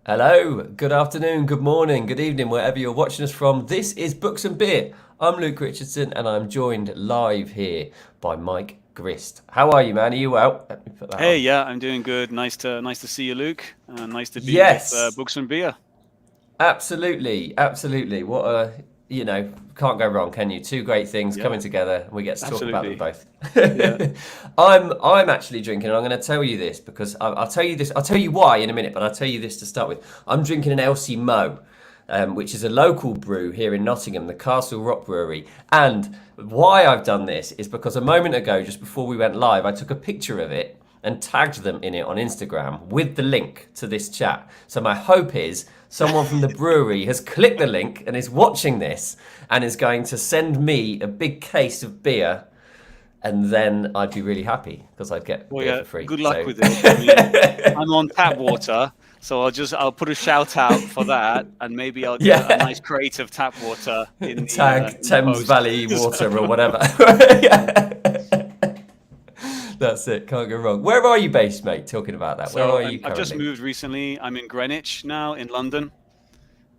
Hello, good afternoon, good morning, good evening, wherever you're watching us from. This is Books and Beer. I'm Luke Richardson and I'm joined live here by Mike Grist. How are you, man? Are you well? Let me put that Hey, on. yeah, I'm doing good. Nice to see you, Luke. Nice to be with Yes, Books and Beer. absolutely, absolutely. What a, can't go wrong, can you? Two great things Yeah, coming together. We get to talk about them absolutely. both. Yeah. I'm actually drinking, and I'm going to tell you this because I'll tell you this. I'll tell you why in a minute, but I'll tell you this to start with. I'm drinking an Elsie Mo, which is a local brew here in Nottingham, the Castle Rock Brewery. And why I've done this is because a moment ago, just before we went live, I took a picture of it and tagged them in it on Instagram with the link to this chat. So my hope is someone from the brewery has clicked the link and is watching this and is going to send me a big case of beer, and then I'd be really happy because I'd get Well, beer yeah. for free. Good luck So with it. I mean, I'm on tap water, so I'll put a shout out for that, and maybe I'll get a yeah, nice crate of tap water tag in the Thames post. Valley Water or whatever. That's it. Can't go wrong. Where are you based, mate? Talking about that. Where So are you I've just currently? moved recently. I'm in Greenwich now in London.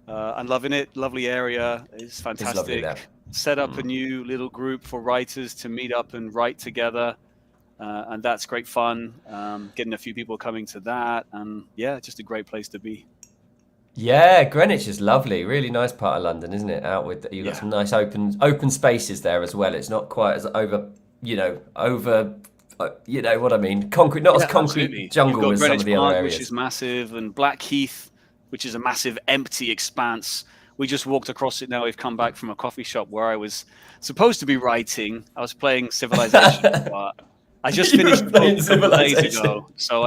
I'm loving it. Lovely area. It's It's lovely fantastic. there. Set up a new little group for writers to meet up and write together. And that's great fun. Getting a few people coming to that. And yeah, just a great place to be. Yeah, Greenwich is lovely. Really nice part of London, isn't it? Out with you've got Yeah. some nice open spaces there as well. It's not quite as you know what I mean. Concrete, not as Yeah, concrete absolutely. You've jungle got as some of Greenwich the other Park, which areas. is massive, and Blackheath, which is a massive empty expanse. We just walked across it now. We've come back from a coffee shop where I was supposed to be writing. I was playing Civilization, but I just You finished were the book playing a couple of days Civilization. ago. So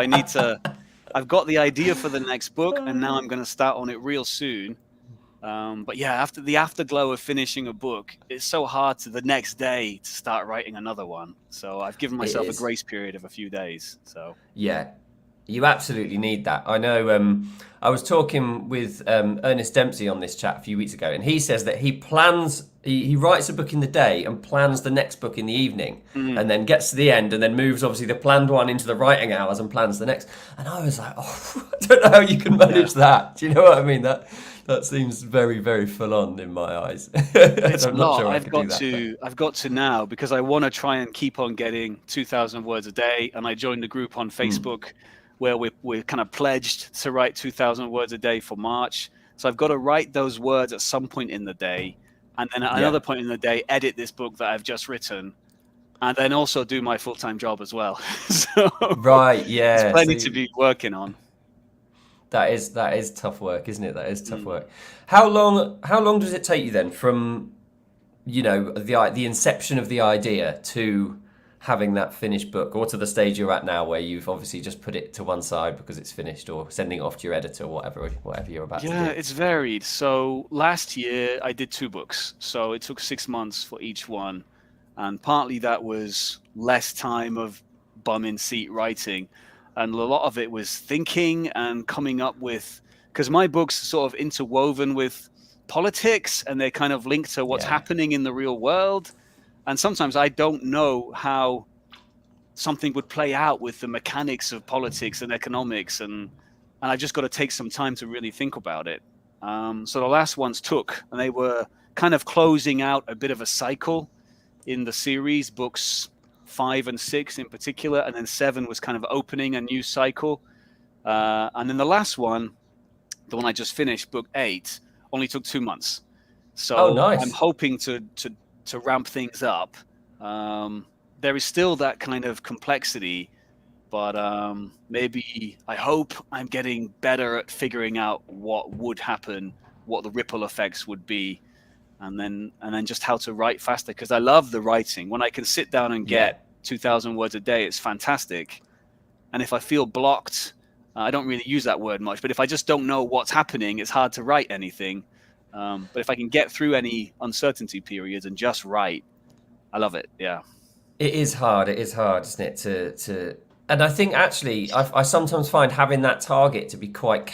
I've got the idea for the next book, and now I'm going to start on it real soon. But yeah, after the afterglow of finishing a book, it's so hard to the next day to start writing another one. So I've given It myself a is. grace period of a few days. So Yeah, you absolutely need that. I know. I was talking with Ernest Dempsey on this chat a few weeks ago, and he says that he writes a book in the day and plans the next book in the evening, mm, and then gets to the end, and then moves obviously the planned one into the writing hours and plans the next. And I was like, oh, I don't know how you can yeah. manage that. Do you know what I mean? That seems very, very full on in my eyes. It's a I'm not lot. sure I could do that. I've got to now because I want to try and keep on getting 2,000 words a day. And I joined a group on Facebook where we're kind of pledged to write 2,000 words a day for March. So I've got to write those words at some point in the day. And then at Yeah. another point in the day, edit this book that I've just written. And then also do my full-time job as well. So Right. there's Yeah. plenty So to be working on. that is tough work, isn't it? That is tough Mm. work. How long does it take you then from the inception of the idea to having that finished book, or to the stage you're at now where you've obviously just put it to one side because it's finished, or sending it off to your editor, or whatever you're about to Yeah, do? it's varied. So last year I did two books. So it took 6 months for each one. And partly that was less time of bum in seat writing. And a lot of it was thinking and coming up with, because my book's sort of interwoven with politics and they're kind of linked to what's Yeah. happening in the real world. And sometimes I don't know how something would play out with the mechanics of politics and economics, and I just got to take some time to really think about it. So the last ones took, and they were kind of closing out a bit of a cycle in the series, books 5 and 6 in particular, and then 7 was kind of opening a new cycle. And then the last one, the one I just finished, book 8, only took 2 months. Oh, So I'm nice. hoping to ramp things up. There is still that kind of complexity, but maybe I hope I'm getting better at figuring out what would happen, what the ripple effects would be, and then just how to write faster. Because I love the writing. When I can sit down and Yeah. get 2,000 words a day, it's fantastic. And if I feel blocked, I don't really use that word much, but if I just don't know what's happening, it's hard to write anything. But if I can get through any uncertainty periods and just write, I love it. Yeah. It is hard. It is hard, isn't it? And I think actually, I sometimes find having that target to be quite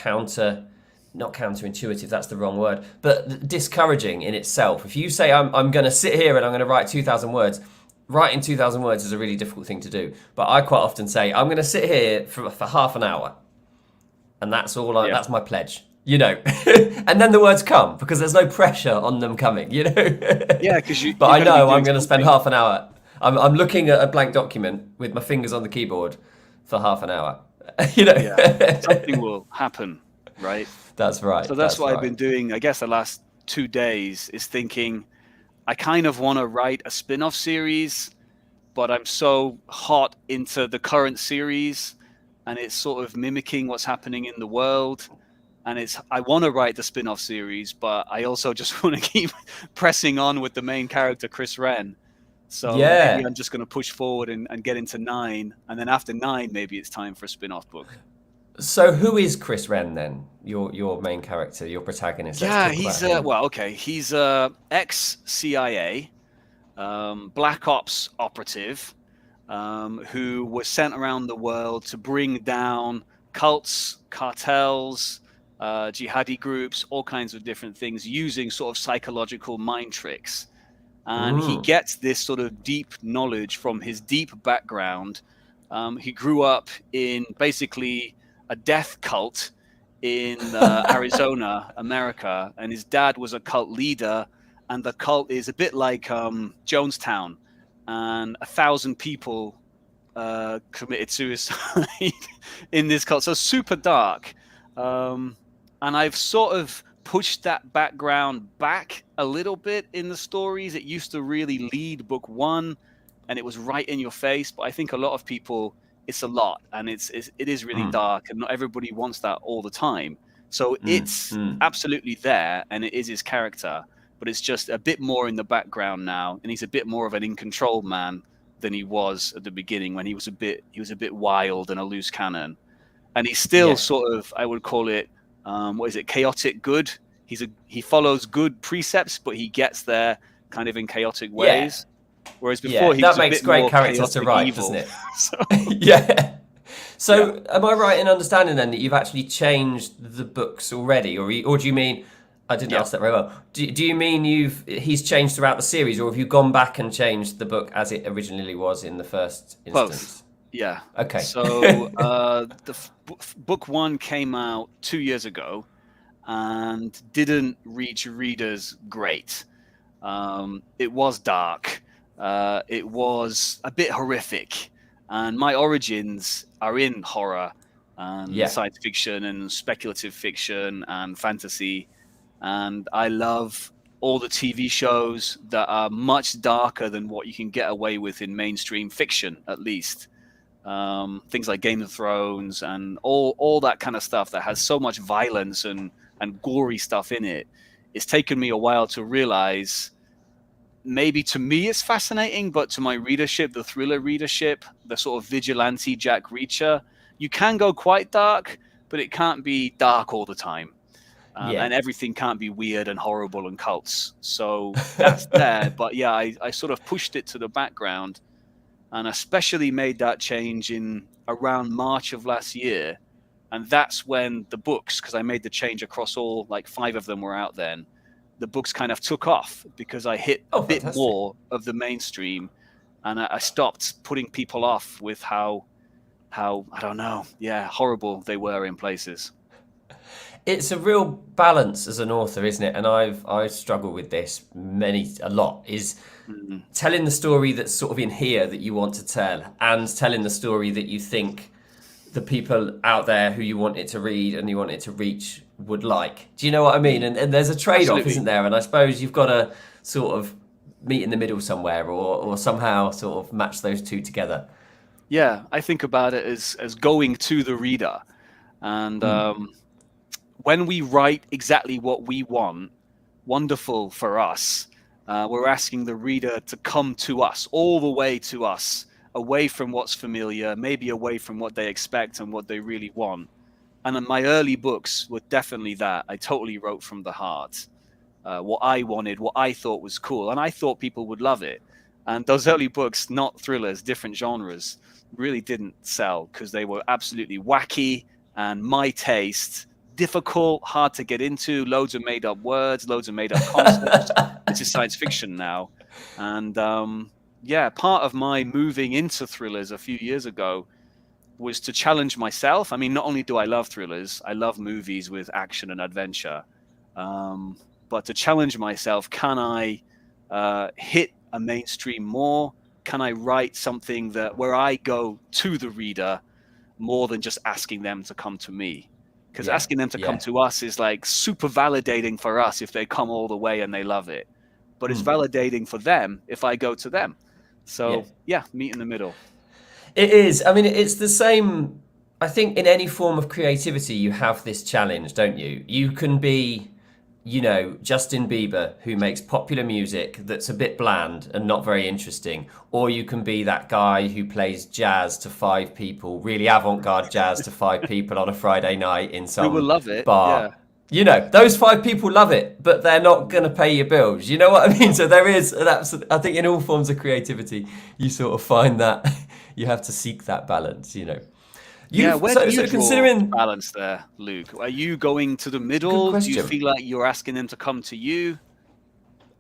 not counterintuitive. That's the wrong word, but discouraging in itself. If you say I'm going to sit here and I'm going to write 2,000 words, writing 2,000 words is a really difficult thing to do. But I quite often say I'm going to sit here for half an hour, and that's all. Yeah. That's my pledge. And then the words come because there's no pressure on them coming. Yeah, because But you're I going to be know I'm doing going to spend something. half an hour. I'm looking at a blank document with my fingers on the keyboard for half an hour. Yeah, something will happen, right? That's right. So that's That's what I've right. been doing, I guess, the last 2 days is thinking I kind of want to write a spin-off series, but I'm so hot into the current series and it's sort of mimicking what's happening in the world. And I want to write the spin-off series, but I also just want to keep pressing on with the main character, Chris Wren. So maybe Yeah. I'm just going to push forward and get into 9. And then after 9, maybe it's time for a spin-off book. So who is Chris Wren then? Your main character, your protagonist. Let's Yeah, talk about him. he's ex-CIA, Black Ops operative, who was sent around the world to bring down cults, cartels, jihadi groups, all kinds of different things using sort of psychological mind tricks. And he gets this sort of deep knowledge from his deep background. He grew up in basically a death cult in Arizona, America, and his dad was a cult leader. And the cult is a bit like Jonestown, and 1,000 people committed suicide in this cult. So super dark. And I've sort of pushed that background back a little bit in the stories. It used to really lead book 1 and it was right in your face. But I think a lot of people, it's a lot and it is really dark and not everybody wants that all the time. So it's absolutely there and it is his character, but it's just a bit more in the background now. And he's a bit more of an in control man than he was at the beginning when he was a bit wild and a loose cannon. And he's still sort of, I would call it, chaotic good. He follows good precepts, but he gets there kind of in chaotic ways. Whereas before he that was a makes bit great more characters to chaotic write, evil. doesn't it? So, So am I right in understanding then that you've actually changed the books already, or do you mean? I didn't ask that very well. Do you mean he's changed throughout the series, or have you gone back and changed the book as it originally was in the first instance? Both. Yeah. Okay. So book 1 came out 2 years ago and didn't reach readers great. It was dark. It was a bit horrific. And my origins are in horror and science fiction and speculative fiction and fantasy. And I love all the TV shows that are much darker than what you can get away with in mainstream fiction, at least. Things like Game of Thrones and all that kind of stuff that has so much violence and gory stuff in it. It's taken me a while to realize maybe to me it's fascinating, but to my readership, the thriller readership, the sort of vigilante Jack Reacher, you can go quite dark, but it can't be dark all the time. And everything can't be weird and horrible and cults. So that's there. But yeah, I sort of pushed it to the background and especially made that change in around March of last year. And that's when the books, because I made the change across all, like 5 of them were out then, the books kind of took off because I hit a bit more of the mainstream and I stopped putting people off with how I don't know, horrible they were in places. It's a real balance as an author, isn't it? And I struggle with this a lot, is telling the story that's sort of in here that you want to tell and telling the story that you think the people out there who you want it to read and you want it to reach would like. Do you know what I mean? And there's a trade-off, isn't there? And I suppose you've got to sort of meet in the middle somewhere or somehow sort of match those two together. Yeah, I think about it as going to the reader. And when we write exactly what we want, wonderful for us, we're asking the reader to come to us, all the way to us, away from what's familiar, maybe away from what they expect and what they really want. And my early books were definitely that. I totally wrote from the heart, what I wanted, what I thought was cool. And I thought people would love it. And those early books, not thrillers, different genres, really didn't sell because they were absolutely wacky and my taste, difficult, hard to get into, loads of made up words, loads of made up concepts. This is science fiction now. And part of my moving into thrillers a few years ago was to challenge myself. I mean, not only do I love thrillers, I love movies with action and adventure, but to challenge myself, can I hit a mainstream more? Can I write something where I go to the reader more than just asking them to come to me? Because asking them to come to us is like super validating for us if they come all the way and they love it. But it's validating for them if I go to them. So meet in the middle. It is. I mean, it's the same. I think in any form of creativity, you have this challenge, don't you? You can be, Justin Bieber, who makes popular music that's a bit bland and not very interesting. Or you can be that guy who plays jazz to 5 people, really avant-garde jazz to 5 people on a Friday night in some We will love it. bar. Yeah. Those 5 people love it, but they're not going to pay your bills. You know what I mean? So there is I think in all forms of creativity, you sort of find that you have to seek that balance, where do you draw balance there, Luke? Are you going to the middle? Do you feel like you're asking them to come to you?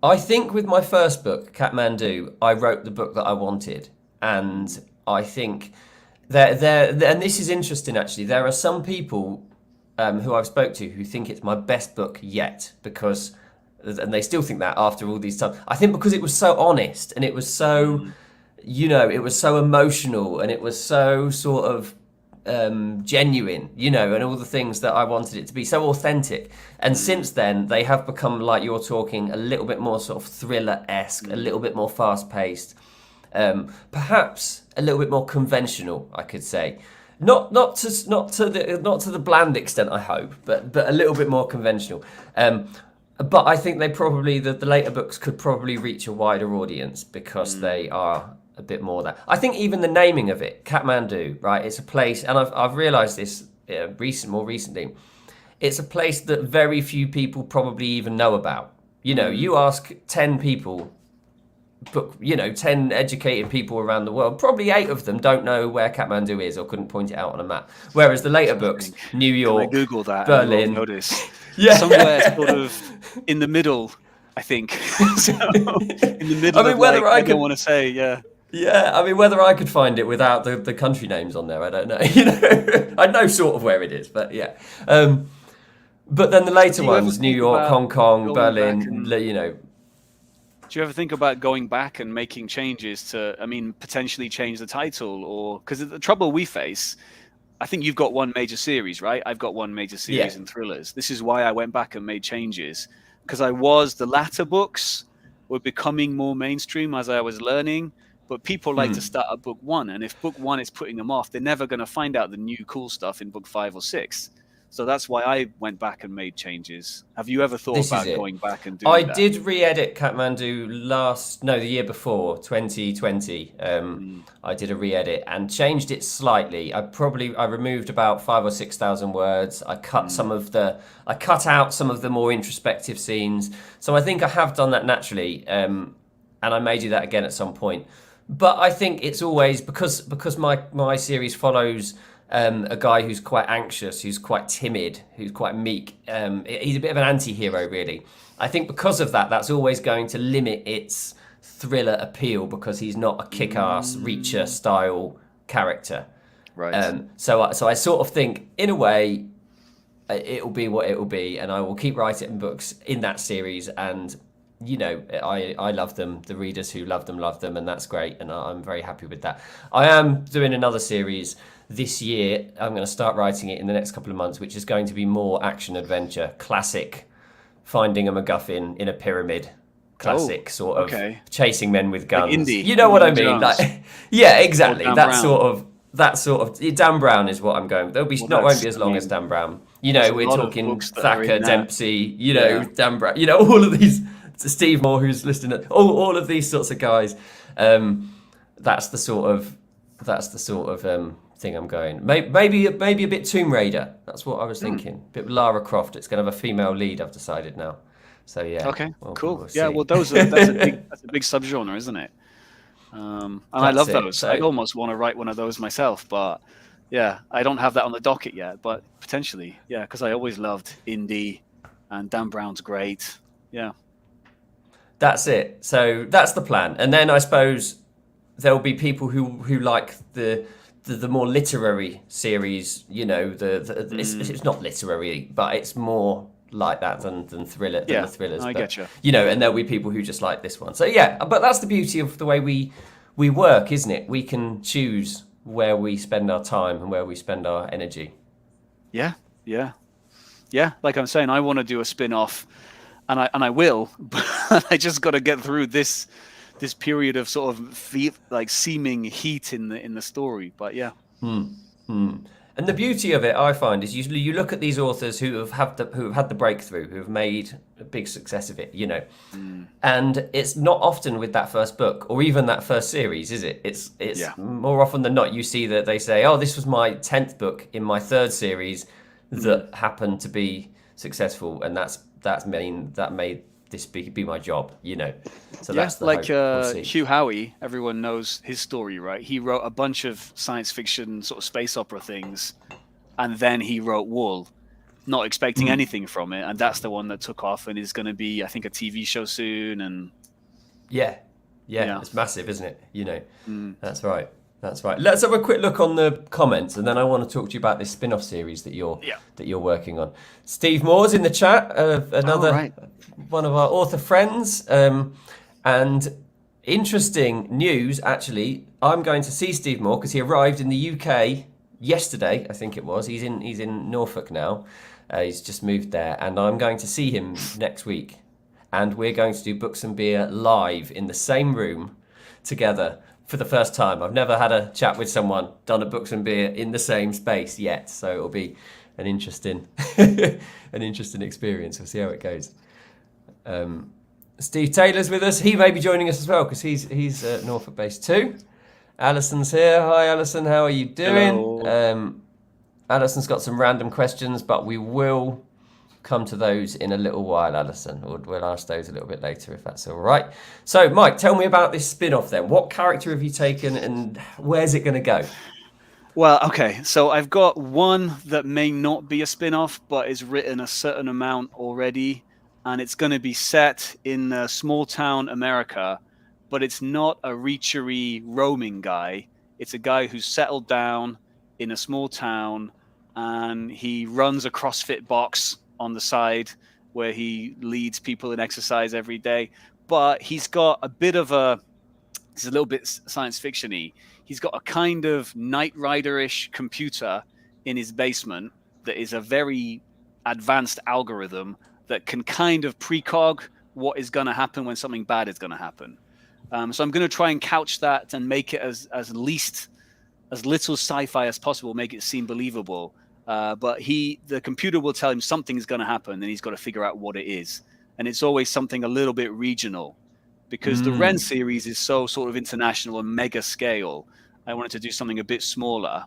I think with my first book, Kathmandu, I wrote the book that I wanted. And I think and this is interesting, actually. There are some people who I've spoke to who think it's my best book yet, and they still think that after all these times. I think because it was so honest and it was so, it was so emotional and it was so sort of genuine, and all the things that I wanted it to be, so authentic. And since then, they have become, like you're talking, a little bit more sort of thriller-esque, a little bit more fast-paced, perhaps a little bit more conventional, I could say. Not to the bland extent, I hope, but a little bit more conventional. But I think they probably the later books could probably reach a wider audience because they are a bit more that. I think even the naming of it, Kathmandu, right? It's a place, and I've realised this more recently. It's a place that very few people probably even know about. You ask 10 people, 10 educated people around the world, probably 8 of them don't know where Kathmandu is or couldn't point it out on a map. Whereas the later books, New York, can I Google that, Berlin, notice somewhere sort of in the middle, I think. So, in the middle. I mean, whether I don't want to say, Yeah, I mean, whether I could find it without the country names on there, I don't know. I know sort of where it is, but yeah. But then the later ones, New York, Hong Kong, Berlin, Do you ever think about going back and making changes to, potentially change the title? Or because the trouble we face, I think you've got one major series, right? I've got one major series in thrillers. This is why I went back and made changes, because the latter books were becoming more mainstream as I was learning. But people like to start at book 1, and if book 1 is putting them off, they're never going to find out the new cool stuff in book 5 or 6. So that's why I went back and made changes. Have you ever thought about going back and doing that? I did re-edit Kathmandu the year before, 2020. I did a re-edit and changed it slightly. I removed about 5,000 or 6,000 words. I cut I cut out some of the more introspective scenes. So I think I have done that naturally, and I may do that again at some point. But I think it's always because my series follows a guy who's quite anxious, who's quite timid, who's quite meek. He's a bit of an anti-hero, really. I think because of that, that's always going to limit its thriller appeal because he's not a kick-ass Reacher style character. Right. So I sort of think, in a way, it'll be what it will be, and I will keep writing books in that series. And I love them. The readers who love them, and that's great. And I'm very happy with that. I am doing another series this year. I'm going to start writing it in the next couple of months, which is going to be more action adventure, classic, finding a MacGuffin in a pyramid, classic sort of chasing men with guns. Like indie. You know what I mean? Like, yeah, exactly. That sort of Dan Brown is what I'm going with. Won't be as long as Dan Brown. We're talking Thacker, Dempsey. Dan Brown. All of these. Steve Moore, who's listening, all of these sorts of guys. That's the sort of thing I'm going. Maybe a bit Tomb Raider. That's what I was thinking. A bit Lara Croft. It's going to have a female lead, I've decided now. So yeah. Okay. Cool. Well, that's a big subgenre, isn't it? And I love those. So, I'd almost want to write one of those myself, but yeah, I don't have that on the docket yet. But potentially, yeah, because I always loved indie, and Dan Brown's great. Yeah. That's it. So that's the plan. And then I suppose there'll be people who like the the more literary series, you know, it's not literary, but it's more like that than the thrillers. I get you. You know, and there'll be people who just like this one. So yeah, but that's the beauty of the way we work, isn't it? We can choose where we spend our time and where we spend our energy. Yeah. Like I'm saying, I want to do a spin-off, and I will, but I just got to get through this period of sort of seeming heat in the story. But yeah. And the beauty of it, I find, is usually you look at these authors who have had the breakthrough, who have made a big success of it, you know, and it's not often with that first book or even that first series, is it? It's more often than not you see that they say, oh, this was my 10th book in my 3rd series that happened to be successful, and that made this be my job, you know. So that's the like hope. Hugh Howie. Everyone knows his story, right? He wrote a bunch of science fiction sort of space opera things, and then he wrote Wool, not expecting anything from it, and that's the one that took off and is going to be, I think, a TV show soon. And yeah, it's massive, isn't it? You know, That's right. Let's have a quick look on the comments, and then I want to talk to you about this spin-off series that you're working on. Steve Moore's in the chat, another one of our author friends, and interesting news. Actually, I'm going to see Steve Moore because he arrived in the UK yesterday. I think it was. He's in Norfolk now. He's just moved there, and I'm going to see him next week, and we're going to do Books and Beer live in the same room together. For the first time. I've never had a chat with someone, done a Books and Beer in the same space yet, so it'll be an interesting experience. We'll see how it goes. Steve Taylor's with us. He may be joining us as well because he's Norfolk based too. Alison's here. Hi Alison, how are you doing? Alison's got some random questions, but we will come to those in a little while, Alison. We'll ask those a little bit later if that's all right. So, Mike, tell me about this spin-off then. What character have you taken and where's it going to go? Well, okay, so I've got one that may not be a spin-off, but is written a certain amount already, and it's going to be set in small town America, but it's not a reachery roaming guy. It's a guy who's settled down in a small town, and he runs a CrossFit box on the side where he leads people in exercise every day. But he's got a bit of it's a little bit science fiction-y. He's got a kind of Knight Rider-ish computer in his basement that is a very advanced algorithm that can kind of precog what is going to happen when something bad is going to happen. So I'm going to try and couch that and make it as little sci-fi as possible, make it seem believable. But the computer will tell him something's going to happen, and he's got to figure out what it is. And it's always something a little bit regional, because the Wren series is so sort of international and mega scale. I wanted to do something a bit smaller.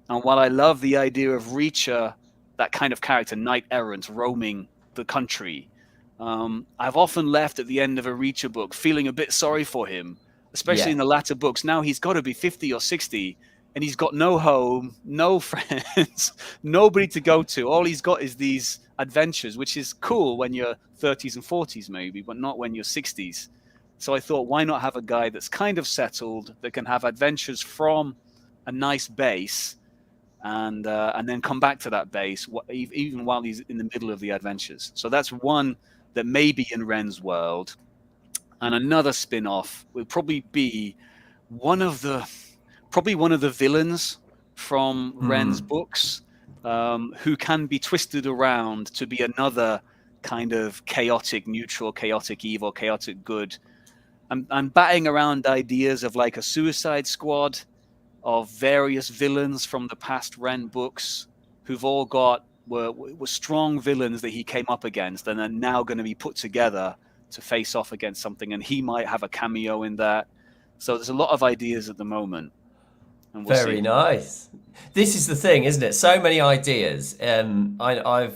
And while I love the idea of Reacher, that kind of character, knight errant, roaming the country, I've often left at the end of a Reacher book feeling a bit sorry for him, especially in the latter books. Now he's got to be 50 or 60. And he's got no home, no friends, nobody to go to. All he's got is these adventures, which is cool when you're 30s and 40s maybe, but not when you're 60s. So I thought, why not have a guy that's kind of settled, that can have adventures from a nice base, and then come back to that base, even while he's in the middle of the adventures. So that's one that may be in Wren's world. And another spin-off would probably be one of the villains from Wren's books, who can be twisted around to be another kind of chaotic neutral, chaotic evil, chaotic good. I'm batting around ideas of like a Suicide Squad of various villains from the past Wren books who've all were strong villains that he came up against and are now going to be put together to face off against something, and he might have a cameo in that. So there's a lot of ideas at the moment. And we'll Very see. nice. This is the thing, isn't it? So many ideas. I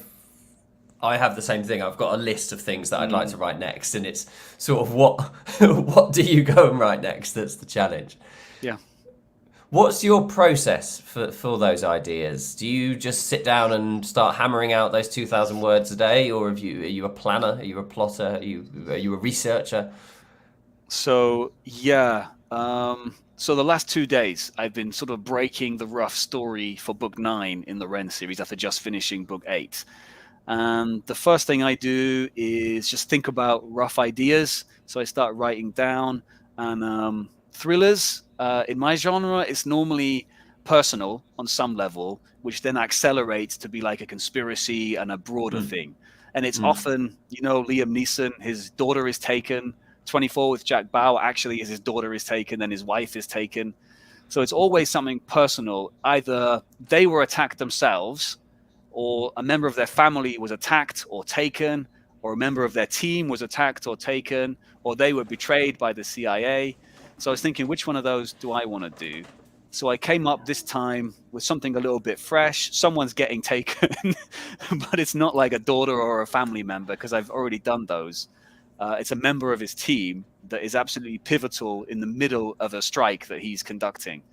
have the same thing. I've got a list of things that I'd like to write next, and it's sort of what do you go and write next? That's the challenge. Yeah. What's your process for those ideas? Do you just sit down and start hammering out those 2,000 words a day, or are you a planner? Are you a plotter? Are you a researcher? So yeah, So the last 2 days, I've been sort of breaking the rough story for book 9 in the Wren series after just finishing book 8. And the first thing I do is just think about rough ideas. So I start writing down. And thrillers, in my genre, it's normally personal on some level, which then accelerates to be like a conspiracy and a broader thing. And it's often, Liam Neeson, his daughter is taken. 24 with Jack Bauer actually is his daughter is taken, then his wife is taken. So it's always something personal. Either they were attacked themselves, or a member of their family was attacked or taken, or a member of their team was attacked or taken, or they were betrayed by the CIA. So I was thinking, which one of those do I want to do? So I came up this time with something a little bit fresh. Someone's getting taken, but it's not like a daughter or a family member, because I've already done those. It's a member of his team that is absolutely pivotal in the middle of a strike that he's conducting.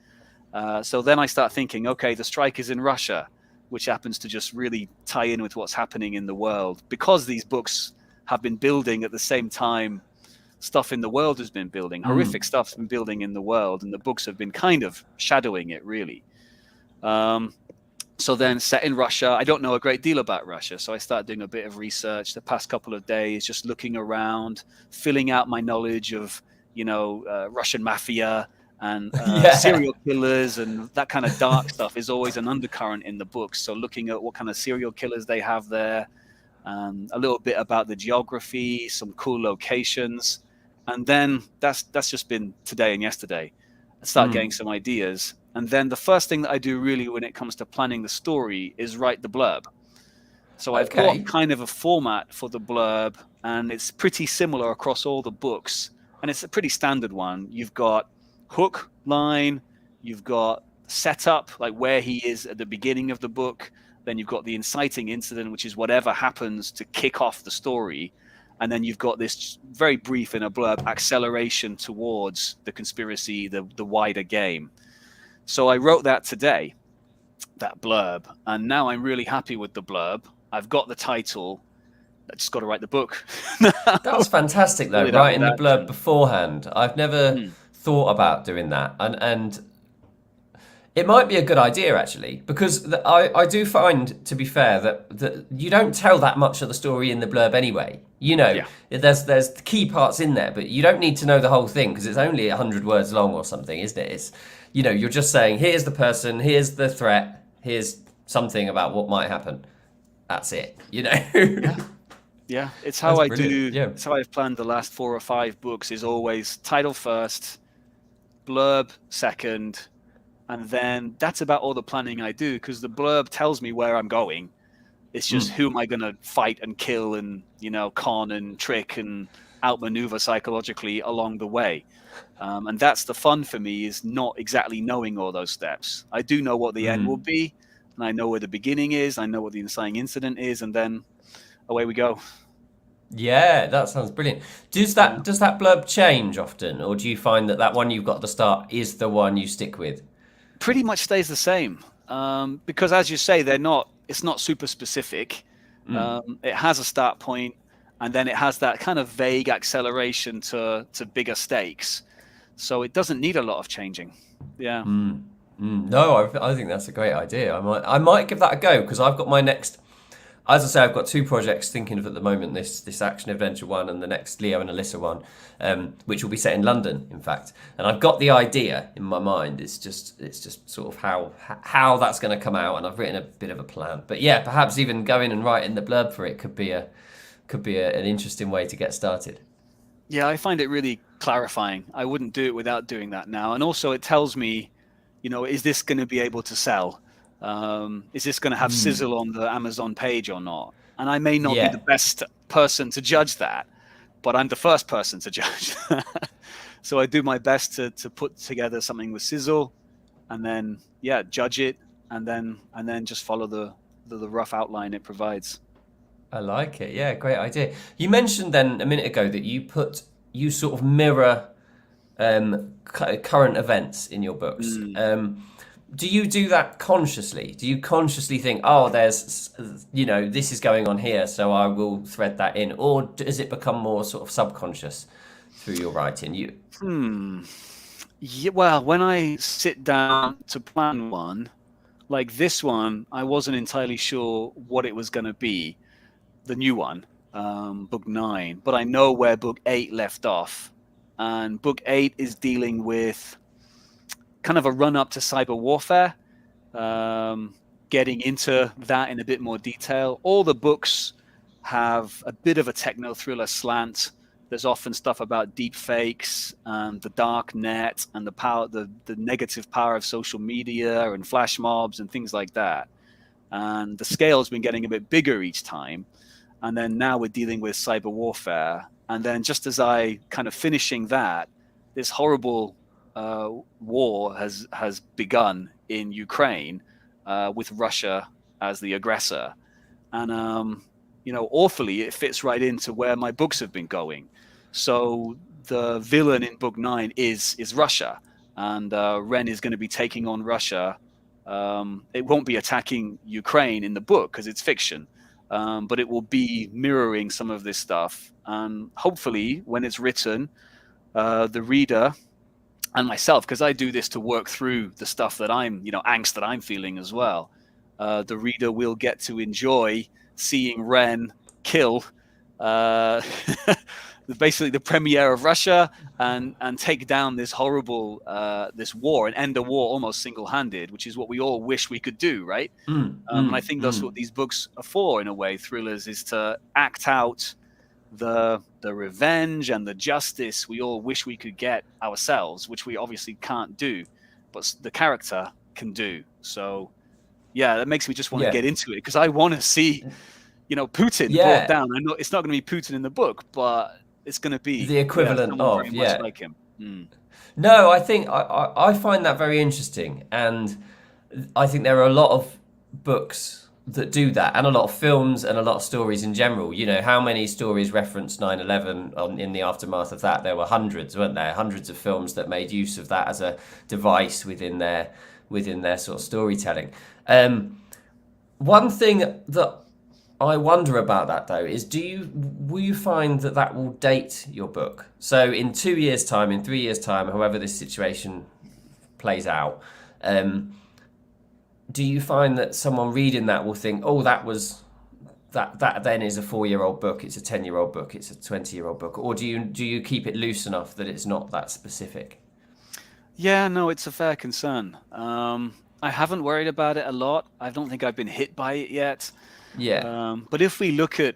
So then I start thinking, okay, the strike is in Russia, which happens to just really tie in with what's happening in the world. Because these books have been building at the same time stuff in the world has been building, horrific stuff's been building in the world, and the books have been kind of shadowing it, really. So then, set in Russia, I don't know a great deal about Russia, so I started doing a bit of research the past couple of days, just looking around, filling out my knowledge of, Russian mafia and serial killers, and that kind of dark stuff is always an undercurrent in the books. So looking at what kind of serial killers they have there, a little bit about the geography, some cool locations, and then that's just been today and yesterday. I start getting some ideas. And then the first thing that I do really when it comes to planning the story is write the blurb. So I've got kind of a format for the blurb, and it's pretty similar across all the books. And it's a pretty standard one. You've got hook, line, you've got setup, like where he is at the beginning of the book. Then you've got the inciting incident, which is whatever happens to kick off the story. And then you've got this very brief in a blurb acceleration towards the conspiracy, the wider game. So I wrote that today, that blurb, and now I'm really happy with the blurb. I've got the title. I just got to write the book. That's fantastic, though, writing the blurb beforehand. I've never thought about doing that. And it might be a good idea, actually, because I do find, to be fair, that you don't tell that much of the story in the blurb anyway. There's key parts in there, but you don't need to know the whole thing, because it's only 100 words long or something, isn't it? It's, you're just saying, here's the person, here's the threat, here's something about what might happen. That's it, Yeah, it's how I do. Yeah. It's how I've planned the last 4 or 5 books. Is always title first, blurb second, and then that's about all the planning I do, because the blurb tells me where I'm going. It's just who am I going to fight and kill and con and trick and outmaneuver psychologically along the way. And that's the fun for me, is not exactly knowing all those steps. I do know what the end will be, and I know where the beginning is, I know what the inciting incident is, and then away we go. Yeah, that sounds brilliant. Does that blurb change often, or do you find that one you've got at the start is the one you stick with? Pretty much stays the same, because as you say, it's not super specific. It has a start point, and then it has that kind of vague acceleration to bigger stakes. So it doesn't need a lot of changing. Yeah. No, I think that's a great idea. I might give that a go, because I've got my next. As I say, I've got 2 projects thinking of at the moment, this action adventure one and the next Leo and Alyssa one, which will be set in London, in fact. And I've got the idea in my mind. It's just sort of how that's going to come out, and I've written a bit of a plan. But yeah, perhaps even going and writing the blurb for it could be an interesting way to get started. Yeah, I find it really clarifying. I wouldn't do it without doing that now. And also it tells me, is this going to be able to sell? Is this going to have sizzle on the Amazon page or not? And I may not be the best person to judge that, but I'm the first person to judge. So I do my best to put together something with sizzle, and then judge it, and then just follow the rough outline it provides. I like it. Yeah, great idea. You mentioned then a minute ago that you sort of mirror current events in your books. Do you do that consciously? Do you consciously think, oh, there's, this is going on here, so I will thread that in? Or does it become more sort of subconscious through your writing? Yeah, well, when I sit down to plan one, like this one, I wasn't entirely sure what it was going to be, the new one, book 9, but I know where book 8 left off. And book 8 is dealing with kind of a run up to cyber warfare, getting into that in a bit more detail. All the books have a bit of a techno thriller slant. There's often stuff about deep fakes and the dark net and the power, the negative power of social media and flash mobs and things like that. And the scale's been getting a bit bigger each time. And then now we're dealing with cyber warfare. And then just as I kind of finishing that, this horrible war has begun in Ukraine with Russia as the aggressor. And, awfully, it fits right into where my books have been going. So the villain in book 9 is Russia. And Wren is going to be taking on Russia. It won't be attacking Ukraine in the book because it's fiction. But it will be mirroring some of this stuff. And hopefully, when it's written, the reader and myself, because I do this to work through the stuff that I'm, angst that I'm feeling as well, the reader will get to enjoy seeing Wren kill basically the premier of Russia and take down this horrible this war and end a war almost single-handed, which is what we all wish we could do, right? And I think that's what these books are for, in a way. Thrillers is to act out the revenge and the justice we all wish we could get ourselves, which we obviously can't do, but the character can do. So yeah, that makes me just want to get into it, because I want to see Putin brought down. I know it's not going to be Putin in the book, but it's going to be the equivalent of very much like him. No, I think I find that very interesting, and I think there are a lot of books that do that, and a lot of films and a lot of stories in general. How many stories reference 9/11 in the aftermath of that? There were hundreds, weren't there? Hundreds of films that made use of that as a device within their sort of storytelling. One thing that I wonder about that, though, is will you find that will date your book? So in 2 years' time, in 3 years' time, however this situation plays out, do you find that someone reading that will think, oh, that then is a 4-year-old book, it's a 10-year-old book, it's a 20-year-old book? Or do you keep it loose enough that it's not that specific? Yeah, no, it's a fair concern. I haven't worried about it a lot. I don't think I've been hit by it yet. Yeah. But if we look at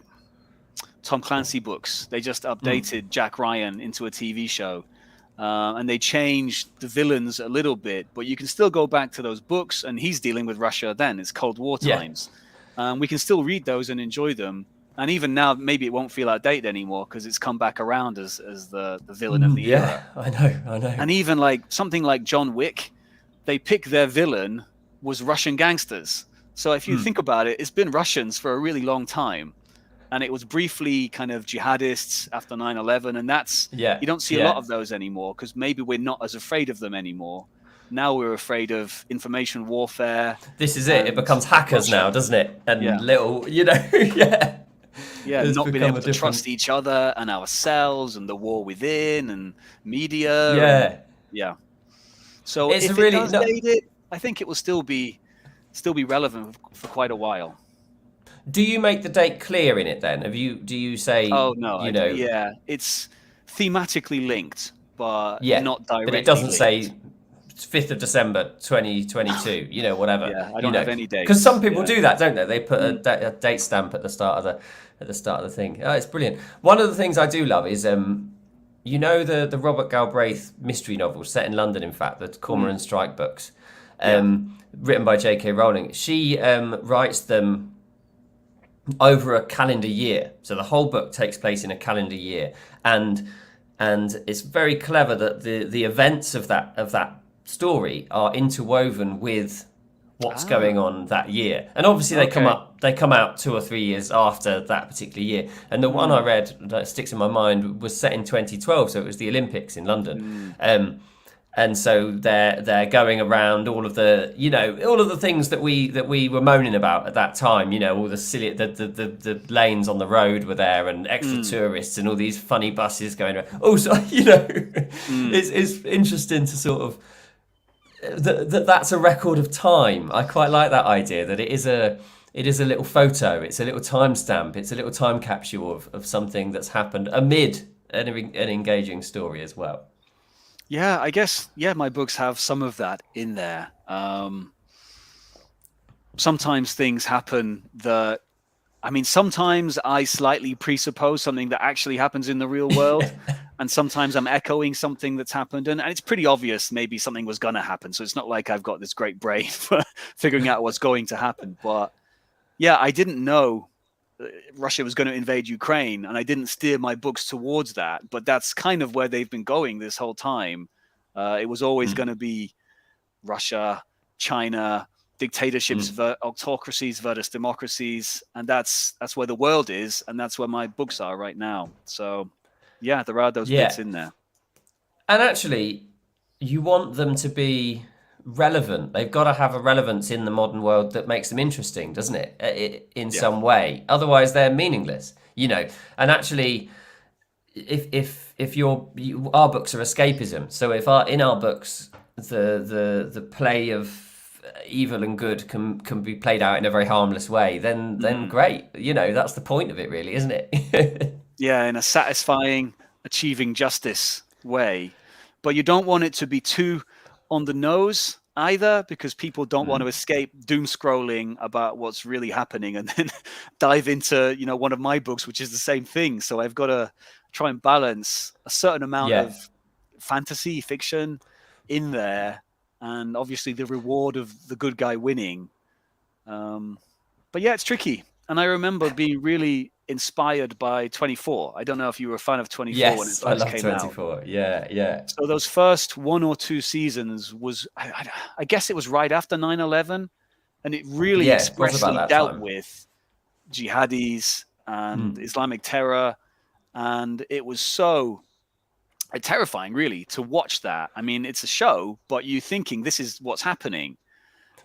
Tom Clancy books, they just updated Jack Ryan into a TV show. And they changed the villains a little bit, but you can still go back to those books, and he's dealing with Russia then. It's Cold War times. We can still read those and enjoy them. And even now, maybe it won't feel outdated anymore because it's come back around as the villain of the era. I know. And even like something like John Wick, they pick their villain was Russian gangsters. So if you think about it, it's been Russians for a really long time. And it was briefly kind of jihadists after 9/11. And that's, you don't see a lot of those anymore because maybe we're not as afraid of them anymore. Now we're afraid of information warfare. This is it. It becomes hackers now, doesn't it? And little, not being able to trust each other and ourselves, and the war within, and media. So it's if it does date it, I think it will still be relevant for quite a while. Do you make the date clear in it then? Do you say? Oh no, it's thematically linked, but not directly. But it doesn't linked. say 5th of December 2022. Whatever. Yeah, I don't have any dates. Because some people do that, don't they? They put a date stamp at the start of the thing. Oh, it's brilliant. One of the things I do love is the Robert Galbraith mystery novels set in London. In fact, the Cormoran Strike books, written by J.K. Rowling. She writes them over a calendar year, so the whole book takes place in a calendar year, and it's very clever that the events of that story are interwoven with what's going on that year, and obviously they come out 2 or 3 years after that particular year. And the one I read that sticks in my mind was set in 2012, so it was the Olympics in London. and so they're going around all of the things that we were moaning about at that time. All the silly the lanes on the road were there, and extra tourists, and all these funny buses going around. Also, it's interesting to sort of that's a record of time. I quite like that idea that it is a little photo. It's a little timestamp. It's a little time capsule of something that's happened amid an engaging story as well. Yeah, I guess, my books have some of that in there. Sometimes things happen that, sometimes I slightly presuppose something that actually happens in the real world. And sometimes I'm echoing something that's happened. And it's pretty obvious maybe something was going to happen. So it's not like I've got this great brain for figuring out what's going to happen. But yeah, I didn't know Russia was going to invade Ukraine, and I didn't steer my books towards that. But that's kind of where they've been going this whole time. It was always going to be Russia, China, dictatorships, autocracies versus democracies, and that's where the world is, and that's where my books are right now. So, yeah, there are those bits in there. And actually, you want them to be relevant. They've got to have a relevance in the modern world that makes them interesting, doesn't it? In some way. Otherwise, they're meaningless. And actually, if our books are escapism. So if in our books the play of evil and good can be played out in a very harmless way, then great. That's the point of it, really, isn't it? Yeah, in a satisfying, achieving justice way. But you don't want it to be too on the nose either, because people don't want to escape doom scrolling about what's really happening and then dive into one of my books, which is the same thing. So I've got to try and balance a certain amount of fantasy fiction in there, and obviously the reward of the good guy winning. But yeah, it's tricky. And I remember being really inspired by 24. I don't know if you were a fan of 24 when it first came out. Yes, I love 24. Yeah. So those first 1 or 2 seasons was, I guess it was right after 9/11, and it really expressly dealt with jihadis and Islamic terror, and it was so terrifying, really, to watch that. It's a show, but you're thinking this is what's happening.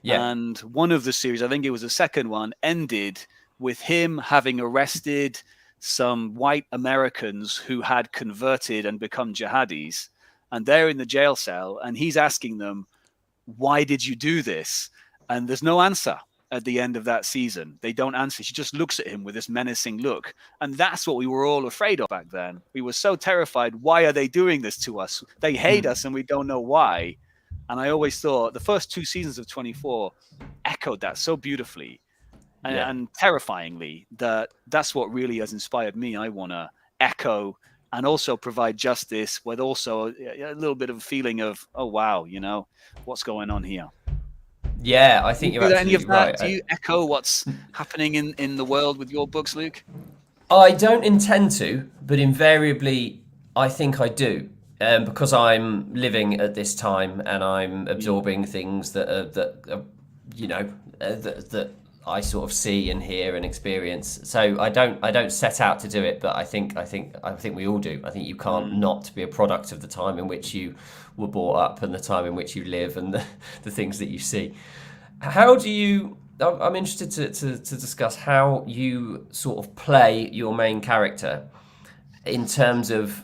Yeah. And one of the series, I think it was the second one, ended with him having arrested some white Americans who had converted and become jihadis, and they're in the jail cell, and he's asking them, why did you do this? And there's no answer at the end of that season. They don't answer. She just looks at him with this menacing look. And that's what we were all afraid of back then. We were so terrified. Why are they doing this to us? They hate us and we don't know why. And I always thought the first 2 seasons of 24 echoed that so beautifully and terrifyingly, that's what really has inspired me. I want to echo and also provide justice with also a little bit of a feeling of, oh, wow, what's going on here? Yeah, I think you're absolutely right. Do you echo what's happening in the world with your books, Luke? I don't intend to, but invariably I think I do. Because I'm living at this time and I'm absorbing things that I sort of see and hear and experience. So I don't set out to do it, but I think we all do. I think you can't not be a product of the time in which you were brought up and the time in which you live and the things that you see. How do you? I'm interested to discuss how you sort of play your main character in terms of.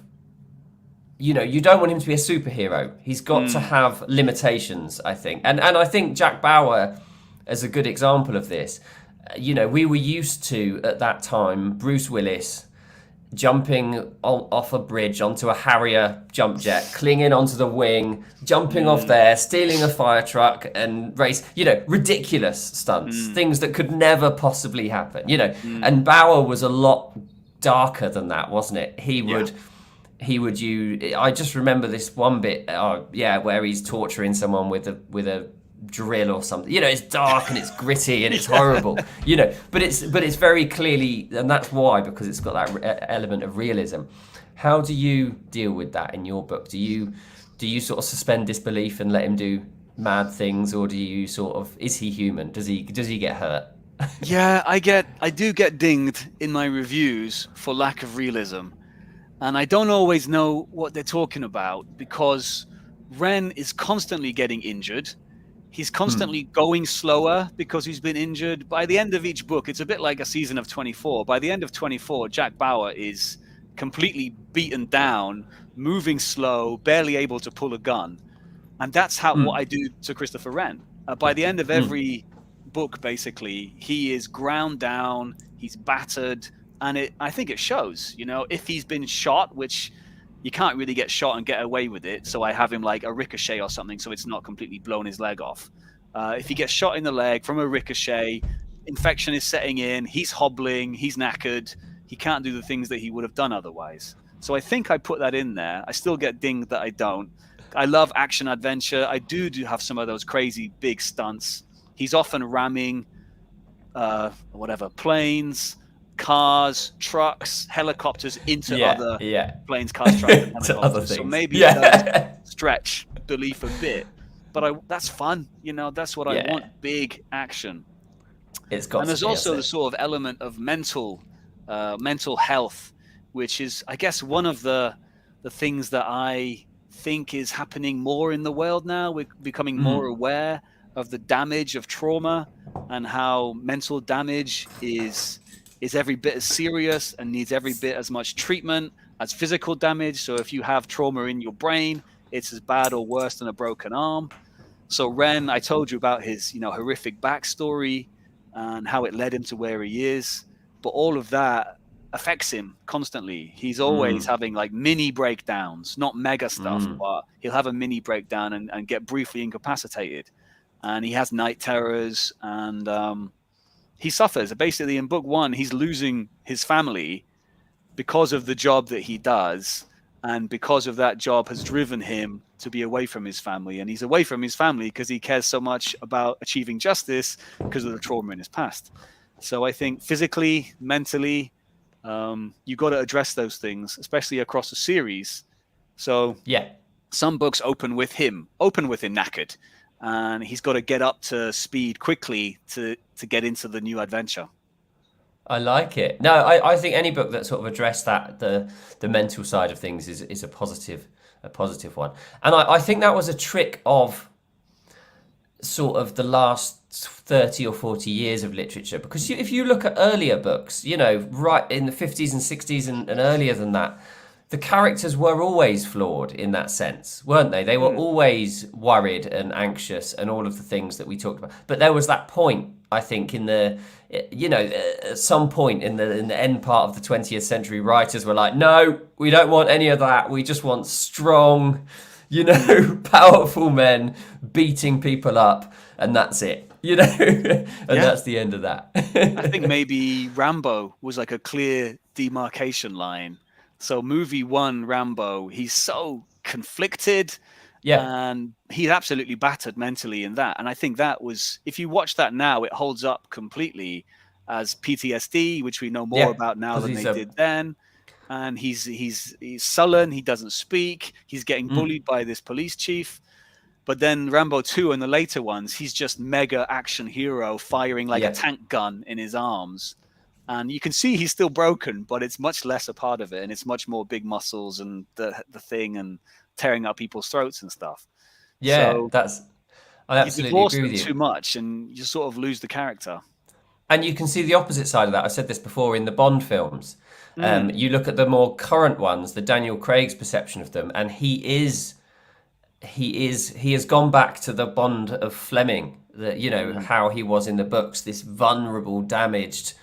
You don't want him to be a superhero. He's got to have limitations, I think. And I think Jack Bauer is a good example of this. We were used to, at that time, Bruce Willis jumping off a bridge onto a Harrier jump jet, clinging onto the wing, jumping off there, stealing a fire truck and race, ridiculous stunts, things that could never possibly happen, And Bauer was a lot darker than that, wasn't it? He would use. I just remember this one bit, where he's torturing someone with a drill or something. It's dark and it's gritty and it's horrible. But it's very clearly, and that's why, because it's got that element of realism. How do you deal with that in your book? Do you sort of suspend disbelief and let him do mad things, or do you sort of, is he human? Does he get hurt? Yeah, I do get dinged in my reviews for lack of realism. And I don't always know what they're talking about, because Wren is constantly getting injured. He's constantly going slower because he's been injured. By the end of each book, it's a bit like a season of 24. By the end of 24, Jack Bauer is completely beaten down, moving slow, barely able to pull a gun. And that's what I do to Christopher Wren. By the end of every book, basically, he is ground down, he's battered, and I think it shows. If he's been shot, which you can't really get shot and get away with it, so I have him like a ricochet or something, so it's not completely blown his leg off. If he gets shot in the leg from a ricochet, infection is setting in, he's hobbling, he's knackered, he can't do the things that he would have done otherwise. So I think I put that in there. I still get dinged that I don't. I love action adventure. I do have some of those crazy big stunts. He's often ramming planes, cars, trucks, helicopters into other planes, cars, trucks, and helicopters. So maybe it does stretch belief a bit, but that's fun. That's what I want. Big action. It's got. And there's also the sort of element of mental health, which is, I guess, one of the things that I think is happening more in the world now. We're becoming more aware of the damage of trauma and how mental damage is every bit as serious and needs every bit as much treatment as physical damage. So if you have trauma in your brain, it's as bad or worse than a broken arm. So Wren, I told you about his, horrific backstory and how it led him to where he is. But all of that affects him constantly. He's always having like mini breakdowns, not mega stuff, but he'll have a mini breakdown and get briefly incapacitated. And he has night terrors, and he suffers. Basically, in book one, he's losing his family because of the job that he does, and because of that job has driven him to be away from his family. And he's away from his family because he cares so much about achieving justice because of the trauma in his past. So I think physically, mentally, you've got to address those things, especially across a series. So some books open with him knackered, and he's got to get up to speed quickly to get into the new adventure. I like it. No, I think any book that sort of addressed that the mental side of things is a positive one. And I think that was a trick of sort of the last 30 or 40 years of literature, because if you look at earlier books, right in the 50s and 60s and earlier than that, the characters were always flawed in that sense, weren't they? They were always worried and anxious and all of the things that we talked about. But there was that point, I think, at some point in the end part of the 20th century, writers were like, no, we don't want any of that. We just want strong, powerful men beating people up, and that's it, and that's the end of that. I think maybe Rambo was like a clear demarcation line. So movie one, Rambo, he's so conflicted, and he's absolutely battered mentally in that. And I think that was, if you watch that now, it holds up completely as PTSD, which we know more about now than they did then. And he's sullen, he doesn't speak, he's getting bullied by this police chief. But then Rambo 2 and the later ones, he's just mega action hero firing like a tank gun in his arms. And you can see he's still broken, but it's much less a part of it. And it's much more big muscles and the thing and tearing up people's throats and stuff. Yeah, so I absolutely agree with you. Too much and you sort of lose the character. And you can see the opposite side of that. I've said this before in the Bond films. You look at the more current ones, the Daniel Craig's perception of them, and he has gone back to the Bond of Fleming, how he was in the books, this vulnerable, damaged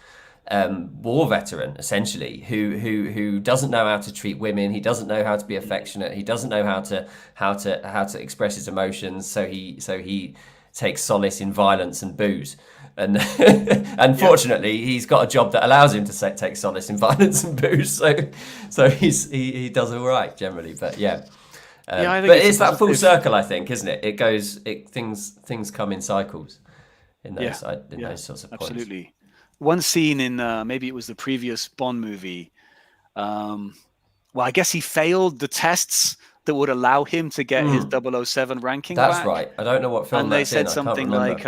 war veteran, essentially, who doesn't know how to treat women. He doesn't know how to be affectionate. He doesn't know how to express his emotions. So he takes solace in violence and booze. And unfortunately, he's got a job that allows him to take solace in violence and booze. So he does all right generally. But I think it's that full circle, I think, isn't it? Things come in cycles in those those sorts of points. Absolutely. One scene in maybe it was the previous Bond movie. I guess he failed the tests that would allow him to get his 007 ranking. That's back. Right. I don't know what film. And they said something like,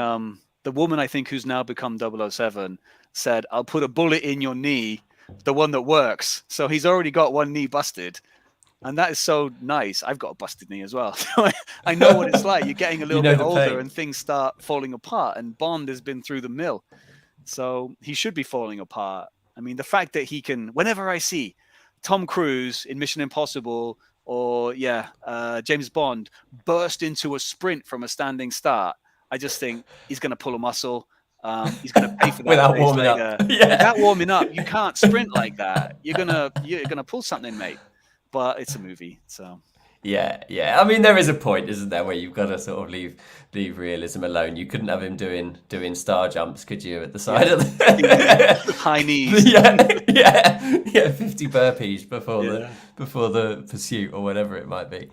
the woman I think who's now become 007 said, "I'll put a bullet in your knee, the one that works." So he's already got one knee busted. And that is so nice. I've got a busted knee as well. So I know what it's like. You're getting a little bit older and things start falling apart. And Bond has been through the mill. So he should be falling apart. I mean, the fact that he can, whenever I see Tom Cruise in Mission Impossible or, James Bond burst into a sprint from a standing start, I just think he's going to pull a muscle. He's going to pay for that without days warming later. up. Yeah. Without warming up, you can't sprint like that. You're gonna pull something, mate. But it's a movie, so. Yeah. I mean, there is a point, isn't there, where you've got to sort of leave realism alone. You couldn't have him doing star jumps, could you, at the side of the high knees? Yeah, 50 burpees before the pursuit or whatever it might be.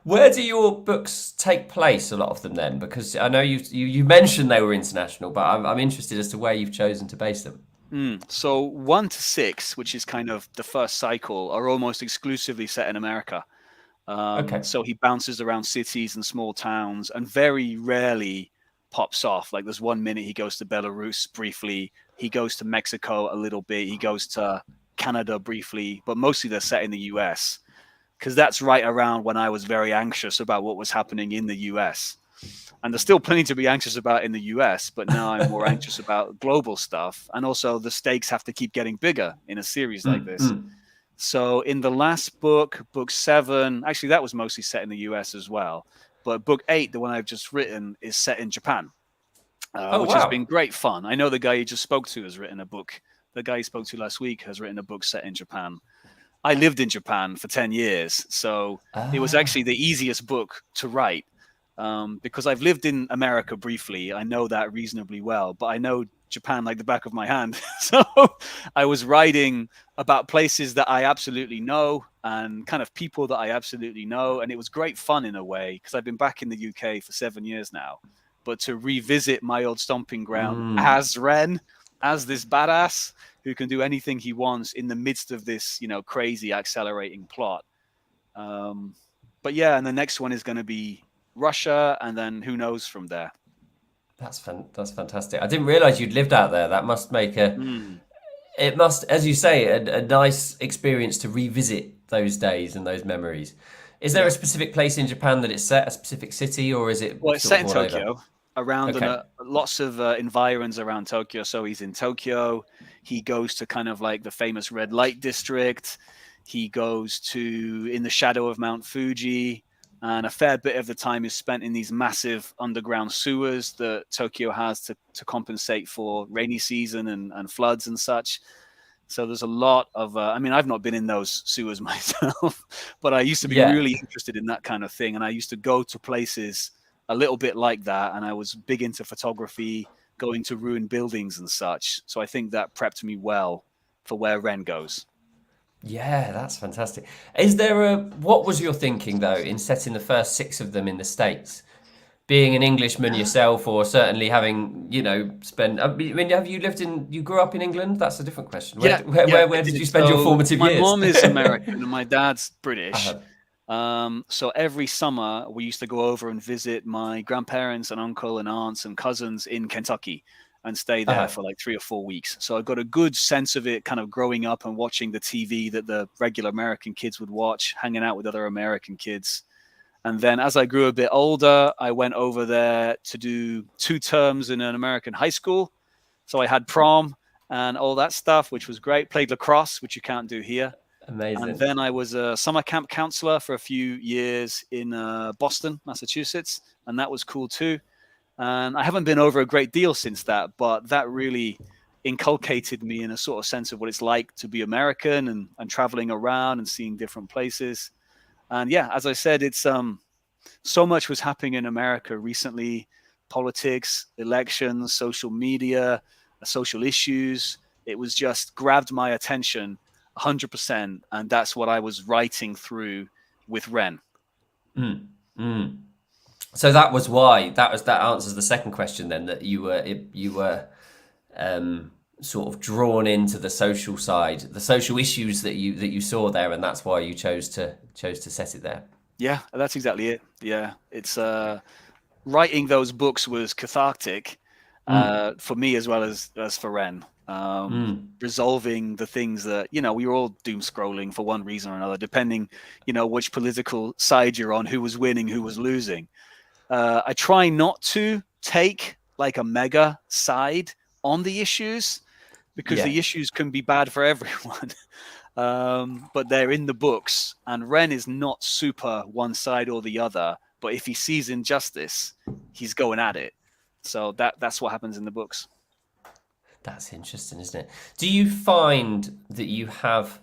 Where do your books take place? A lot of them, then, because I know you mentioned they were international, but I'm interested as to where you've chosen to base them. So 1 to 6, which is kind of the first cycle, are almost exclusively set in America. Okay. So he bounces around cities and small towns, and very rarely pops off. Like there's 1 minute he goes to Belarus briefly, he goes to Mexico a little bit, he goes to Canada briefly, but mostly they're set in the US. Because that's right around when I was very anxious about what was happening in the US. And there's still plenty to be anxious about in the US, but now I'm more anxious about global stuff. And also the stakes have to keep getting bigger in a series like this. So in the last book 7, actually that was mostly set in the US as well. But book 8, the one I've just written, is set in Japan, which has been great fun. I know the guy you just spoke to has written a book. The guy you spoke to last week has written a book set in Japan. I lived in Japan for 10 years, so it was actually the easiest book to write because I've lived in America briefly. I know that reasonably well, but I know Japan like the back of my hand. So I was writing about places that I absolutely know and kind of people that I absolutely know. And it was great fun in a way because I've been back in the UK for 7 years now. But to revisit my old stomping ground as Wren, as this badass who can do anything he wants in the midst of this, crazy accelerating plot. But yeah, and the next one is going to be Russia, and then who knows from there. That's fantastic. I didn't realize you'd lived out there. That must make it must, as you say, a nice experience to revisit those days and those memories. Is there a specific place in Japan that it's set, a specific city, or is it? Well, it's set in Tokyo. Over? Around lots of environs around Tokyo. So he's in Tokyo. He goes to kind of like the famous red light district. He goes to in the shadow of Mount Fuji. And a fair bit of the time is spent in these massive underground sewers that Tokyo has to compensate for rainy season and floods and such. So there's a lot of, I've not been in those sewers myself, but I used to be really interested in that kind of thing. And I used to go to places a little bit like that. And I was big into photography, going to ruined buildings and such. So I think that prepped me well for where Wren goes. Yeah, that's fantastic. Is there what was your thinking though in setting the first 6 of them in the States? Being an Englishman yourself, or certainly having, spent, have you you grew up in England? That's a different question. Where did you spend your formative years? My mom is American and my dad's British. So every summer we used to go over and visit my grandparents and uncle and aunts and cousins in Kentucky and stay there for like 3 or 4 weeks. So I got a good sense of it kind of growing up and watching the TV that the regular American kids would watch, hanging out with other American kids. And then as I grew a bit older, I went over there to do 2 terms in an American high school. So I had prom and all that stuff, which was great. Played lacrosse, which you can't do here. Amazing. And then I was a summer camp counselor for a few years in Boston, Massachusetts. And that was cool too. And I haven't been over a great deal since that, but that really inculcated me in a sort of sense of what it's like to be American and traveling around and seeing different places. And yeah, as I said, it's so much was happening in America recently: politics, elections, social media, social issues. It was just grabbed my attention 100%, and that's what I was writing through with Wren. So that was why that answers the second question then, that you were sort of drawn into the social side, the social issues that you saw there, and that's why you chose to set it there. Yeah, that's exactly it. Yeah, it's writing those books was cathartic for me as well as for Wren. resolving the things that, you know, we were all doom scrolling for one reason or another, depending, you know, which political side you're on, who was winning, who was losing. I try not to take like a mega side on the issues, because the issues can be bad for everyone. But they're in the books, and Wren is not super one side or the other. But if he sees injustice, he's going at it. So that's what happens in the books. That's interesting, isn't it? Do you find that you have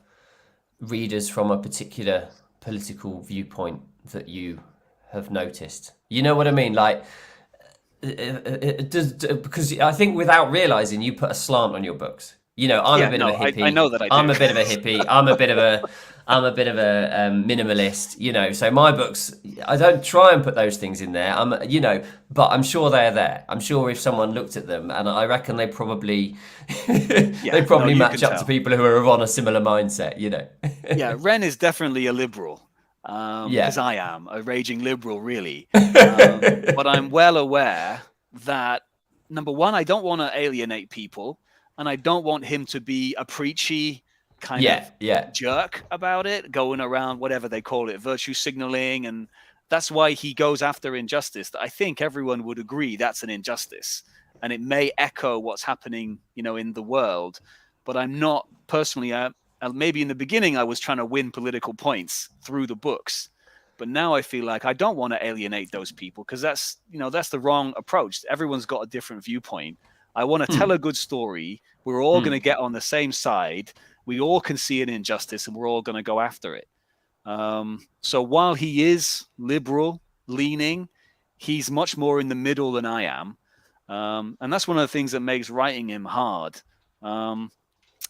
readers from a particular political viewpoint that you have noticed? You know what I mean? Like, because I think without realizing, you put a slant on your books. You know, I'm a bit of a hippie. I know that I do. I'm a bit of a hippie. I'm a bit of a minimalist. You know, so my books, I don't try and put those things in there. You know, but I'm sure they're there. I'm sure if someone looked at them, and I reckon they probably match up to people who are on a similar mindset. You know. Yeah, Wren is definitely a liberal. Because I am a raging liberal, really. But I'm well aware that, number one, I don't want to alienate people, and I don't want him to be a preachy kind of jerk about it, going around whatever they call it, virtue signaling. And that's why he goes after injustice. I think everyone would agree that's an injustice, and it may echo what's happening, you know, in the world. But I'm not personally. Maybe in the beginning I was trying to win political points through the books, but now I feel like I don't want to alienate those people, because that's the wrong approach. Everyone's got a different viewpoint. I want to tell a good story. We're all going to get on the same side. We all can see an injustice, and we're all going to go after it. So while he is liberal leaning, he's much more in the middle than I am. And that's one of the things that makes writing him hard.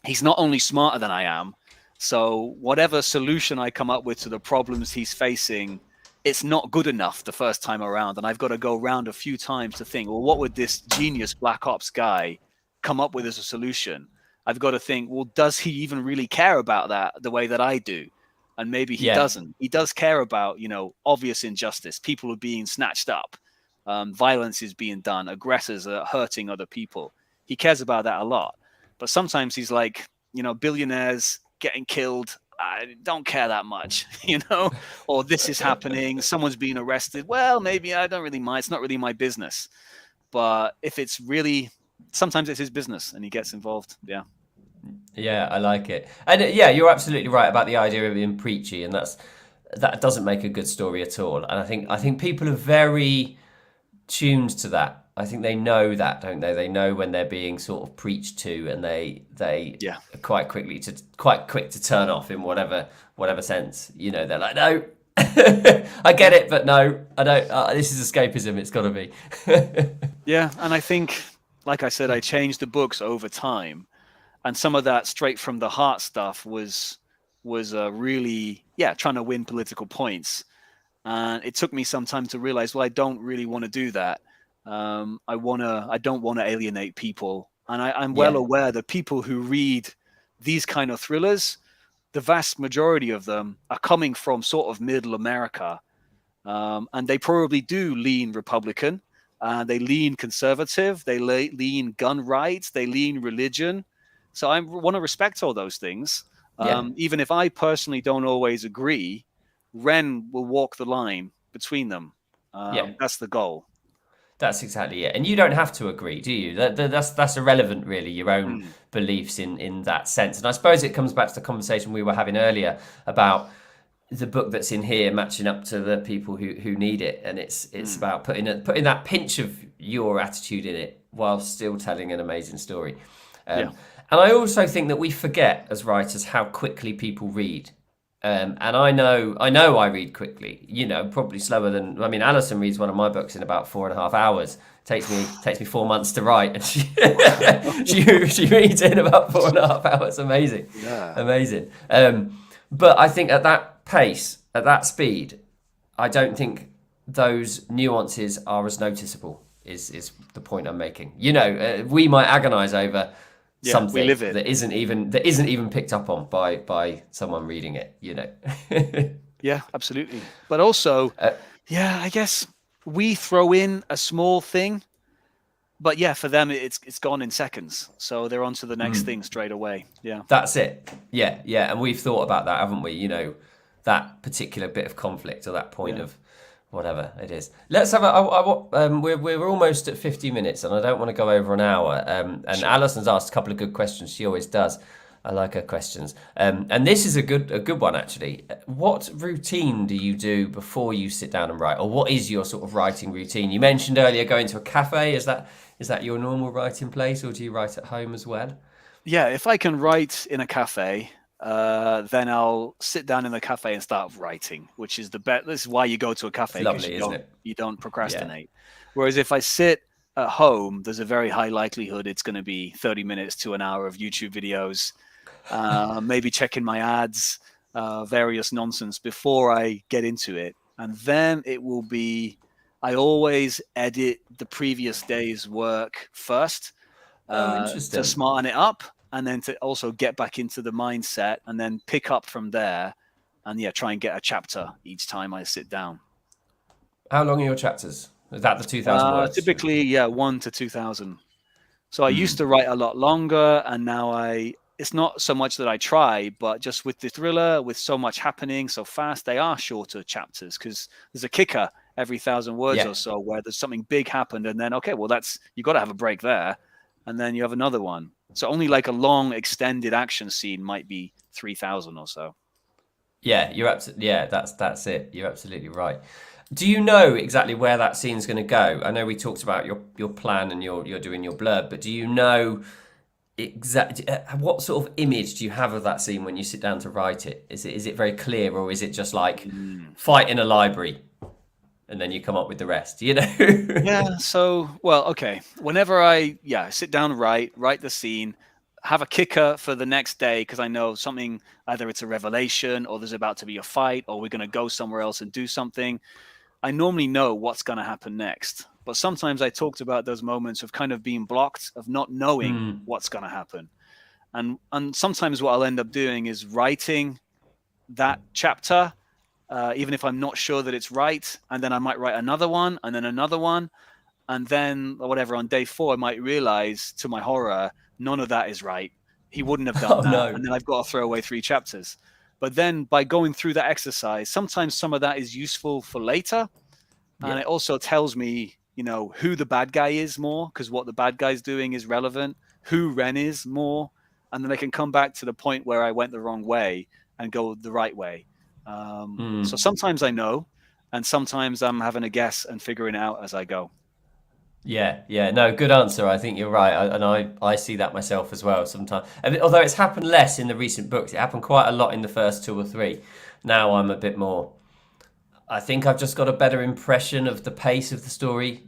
He's not only smarter than I am, so whatever solution I come up with to the problems he's facing, it's not good enough the first time around. And I've got to go around a few times to think, well, what would this genius Black Ops guy come up with as a solution? I've got to think, well, does he even really care about that the way that I do? And maybe he doesn't. He does care about, you know, obvious injustice. People are being snatched up. Violence is being done. Aggressors are hurting other people. He cares about that a lot. But sometimes he's like, you know, billionaires getting killed. I don't care that much, you know, or this is happening. Someone's being arrested. Well, maybe I don't really mind. It's not really my business. But if it's really, sometimes it's his business and he gets involved. Yeah. Yeah, I like it. And you're absolutely right about the idea of being preachy. And that doesn't make a good story at all. And I think people are very tuned to that. I think they know that, don't they? They know when they're being sort of preached to, and they are quite quick to turn off in whatever sense. You know, they're like, no, I get it, but no, I don't. This is escapism. It's got to be. Yeah, and I think, like I said, I changed the books over time, and some of that straight from the heart stuff was really trying to win political points, and it took me some time to realize, well, I don't really want to do that. I don't want to alienate people. And I'm well aware that people who read these kind of thrillers, the vast majority of them are coming from sort of middle America. And they probably do lean Republican. They lean conservative. They lean gun rights. They lean religion. So I want to respect all those things. Even if I personally don't always agree, Wren will walk the line between them. That's the goal. That's exactly it. And you don't have to agree, do you? That's irrelevant, really, your own beliefs in that sense. And I suppose it comes back to the conversation we were having earlier about the book that's in here matching up to the people who need it. And it's about putting that pinch of your attitude in it while still telling an amazing story. And I also think that we forget as writers how quickly people read. And I know I read quickly, you know, probably slower than, I mean, Alison reads one of my books in about 4.5 hours. Takes me 4 months to write, and she reads it in about 4.5 hours. Amazing. But I think at that pace, at that speed, I don't think those nuances are as noticeable, is the point I'm making. You know, we might agonize over something that isn't even picked up on by someone reading it, you know. Yeah, absolutely. But also, I guess we throw in a small thing but yeah, for them it's gone in seconds, so they're on to the next thing straight away. Yeah. That's it. Yeah, yeah. And we've thought about that, haven't we? You know, that particular bit of conflict or that point Yeah. of whatever it is. Let's have we're almost at 50 minutes, and I don't want to go over an hour. And Sure. Alison's asked a couple of good questions. She always does. I like her questions. And this is a good one actually. What routine do you do before you sit down and write, or what is your sort of writing routine? You mentioned earlier going to a cafe. Is that your normal writing place, or do you write at home as well? Yeah, if I can write in a cafe, then I'll sit down in the cafe and start writing, which is the best. This is why you go to a It's cafe, because lovely, isn't it? you don't Yeah. procrastinate. Whereas if I sit at home, there's a very high likelihood it's going to be 30 minutes to an hour of YouTube videos, maybe checking my ads, various nonsense before I get into it. And then it will be, I always edit the previous day's work first, Oh, to interesting. smarten it up, and then to also get back into the mindset, and then pick up from there, and yeah, try and get a chapter each time I sit down. How long are your chapters? Is that the 2,000 words? Typically, yeah, 1 to 2,000. So I used to write a lot longer, and now it's not so much that I try, but just with the thriller, with so much happening so fast, they are shorter chapters, because there's a kicker every 1,000 words Yeah. or so where there's something big happened, and then okay, well you got to have a break there, and then you have another one. So only like a long extended action scene might be 3,000 or so. Yeah, you're absolutely, yeah, that's it. You're absolutely right. Do you know exactly where that scene's going to go? I know we talked about your plan and you're doing your blurb, but do you know exactly what sort of image do you have of that scene when you sit down to write it? Is it very clear, or is it just like Mm. fight in a library and then you come up with the rest, you know? Yeah. So, well, okay. Whenever I sit down, write the scene, have a kicker for the next day, because I know something, either it's a revelation or there's about to be a fight or we're going to go somewhere else and do something. I normally know what's going to happen next. But sometimes I talked about those moments of kind of being blocked, of not knowing what's going to happen. And sometimes what I'll end up doing is writing that chapter, even if I'm not sure that it's right. And then I might write another one, and then another one. And then, or whatever, on day 4, I might realize, to my horror, none of that is right. He wouldn't have done Oh that. no. And then I've got to throw away 3 chapters. But then by going through that exercise, sometimes some of that is useful for later. And Yeah. it also tells me, who the bad guy is more, because what the bad guy's doing is relevant, who Wren is more. And then I can come back to the point where I went the wrong way and go the right way. So sometimes I know, and sometimes I'm having a guess and figuring it out as I go. Yeah, yeah, no, good answer. I think you're right, I see that myself as well sometimes. Although it's happened less in the recent books, it happened quite a lot in the first 2 or 3. Now I'm a bit more. I think I've just got a better impression of the pace of the story,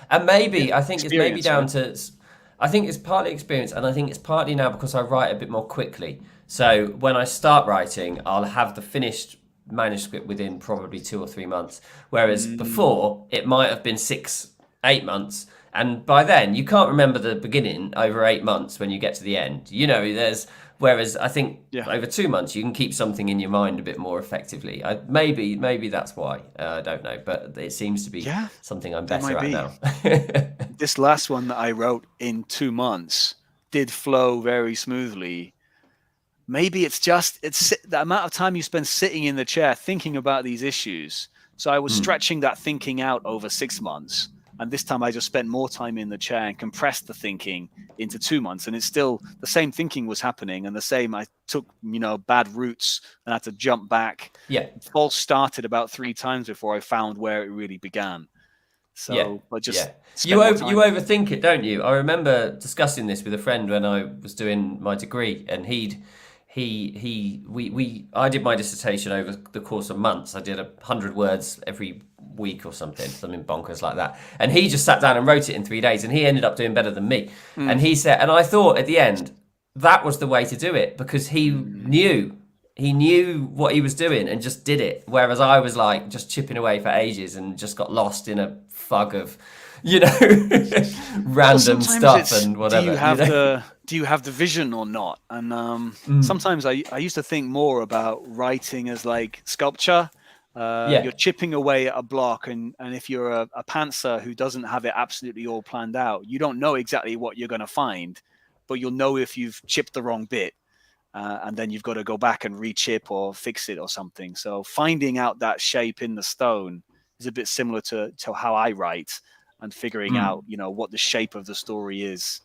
and maybe I think it's maybe Experience, down right? to. I think it's partly experience, and I think it's partly now because I write a bit more quickly. So when I start writing, I'll have the finished manuscript within probably 2 or 3 months, whereas before it might have been 6, 8 months, and by then you can't remember the beginning over 8 months when you get to the end. Whereas I think Yeah. over 2 months you can keep something in your mind a bit more effectively. Maybe that's why. I don't know, but it seems to be Yeah, something I'm that better might at be. now. This last one that I wrote in 2 months did flow very smoothly. Maybe it's the amount of time you spend sitting in the chair thinking about these issues. So I was stretching that thinking out over 6 months. And this time I just spent more time in the chair and compressed the thinking into 2 months. And it's still the same thinking was happening, and the same, I took, bad routes and had to jump back. Yeah, False started about 3 times before I found where it really began. yeah, So, but yeah. just spent more You time. overthink it, don't you? I remember discussing this with a friend when I was doing my degree, and I did my dissertation over the course of months. I did 100 words every week or something bonkers like that. And he just sat down and wrote it in 3 days, and he ended up doing better than me. And he said, and I thought at the end that was the way to do it, because he knew what he was doing and just did it. Whereas I was like just chipping away for ages and just got lost in a fog of, random stuff and whatever. Do you have the vision or not? And sometimes I used to think more about writing as like sculpture, Yeah. You're chipping away at a block, and if you're a pantser who doesn't have it absolutely all planned out, you don't know exactly what you're going to find, but you'll know if you've chipped the wrong bit, and then you've got to go back and re-chip or fix it or something. So finding out that shape in the stone is a bit similar to how I write, and figuring out, what the shape of the story is.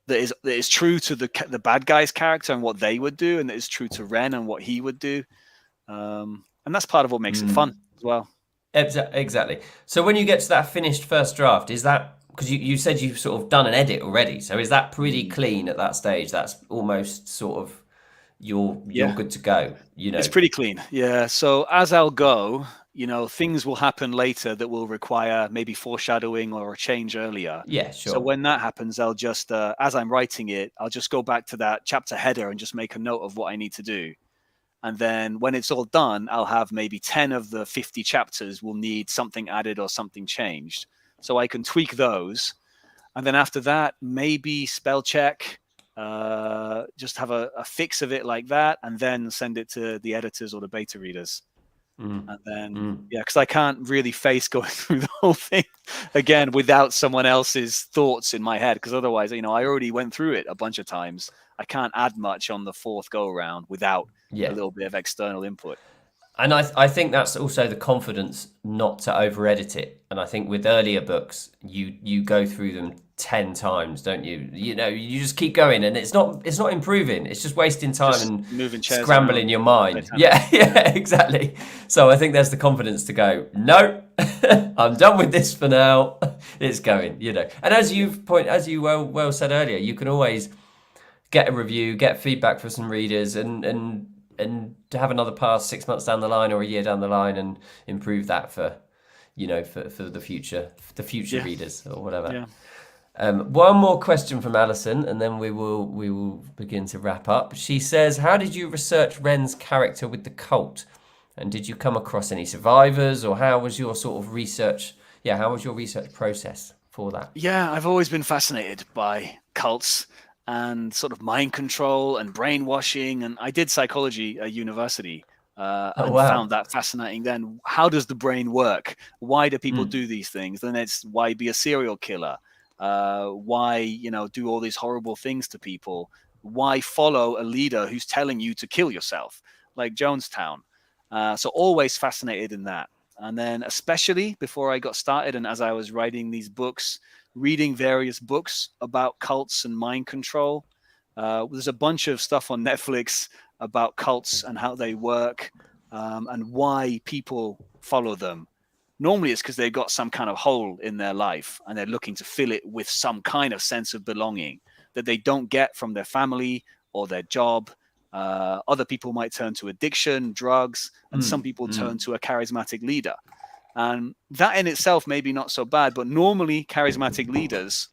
That is true to the bad guy's character and what they would do, and that is true to Wren and what he would do. And that's part of what makes it fun as well. Exactly. So when you get to that finished first draft, is that because you said you've sort of done an edit already? So is that pretty clean at that stage? That's almost sort of you're good to go. It's pretty clean. Yeah. So as I'll go, things will happen later that will require maybe foreshadowing or a change earlier. Yeah, sure. So when that happens, I'll just as I'm writing it, I'll just go back to that chapter header and just make a note of what I need to do. And then when it's all done, I'll have maybe 10 of the 50 chapters will need something added or something changed. So I can tweak those. And then after that, maybe spell check, just have a fix of it like that, and then send it to the editors or the beta readers. And then, because I can't really face going through the whole thing again without someone else's thoughts in my head, because otherwise, I already went through it a bunch of times. I can't add much on the fourth go around without a little bit of external input. And I think that's also the confidence not to over edit it. And I think with earlier books, you go through them 10 times, don't you? You just keep going, and it's not improving. It's just wasting time just and moving chairs scrambling around. your mind. Yeah, exactly. So I think there's the confidence to go, no, I'm done with this for now. It's going, And as you well said earlier, you can always get a review, get feedback from some readers, and to have another pass 6 months down the line or a year down the line and improve that for the future readers or whatever. Yeah. One more question from Alison, and then we will begin to wrap up. She says, how did you research Wren's character with the cult? And did you come across any survivors, or how was your sort of research? Yeah, how was your research process for that? Yeah, I've always been fascinated by cults and sort of mind control and brainwashing. And I did psychology at university and found that fascinating. Then how does the brain work? Why do people do these things? Then it's why be a serial killer? Why, do all these horrible things to people? Why follow a leader who's telling you to kill yourself, like Jonestown? So always fascinated in that. And then especially before I got started and as I was writing these books, reading various books about cults and mind control. There's a bunch of stuff on Netflix about cults and how they work, and why people follow them. Normally it's because they've got some kind of hole in their life and they're looking to fill it with some kind of sense of belonging that they don't get from their family or their job. Other people might turn to addiction, drugs, and some people turn to a charismatic leader. And that in itself may be not so bad, but normally charismatic leaders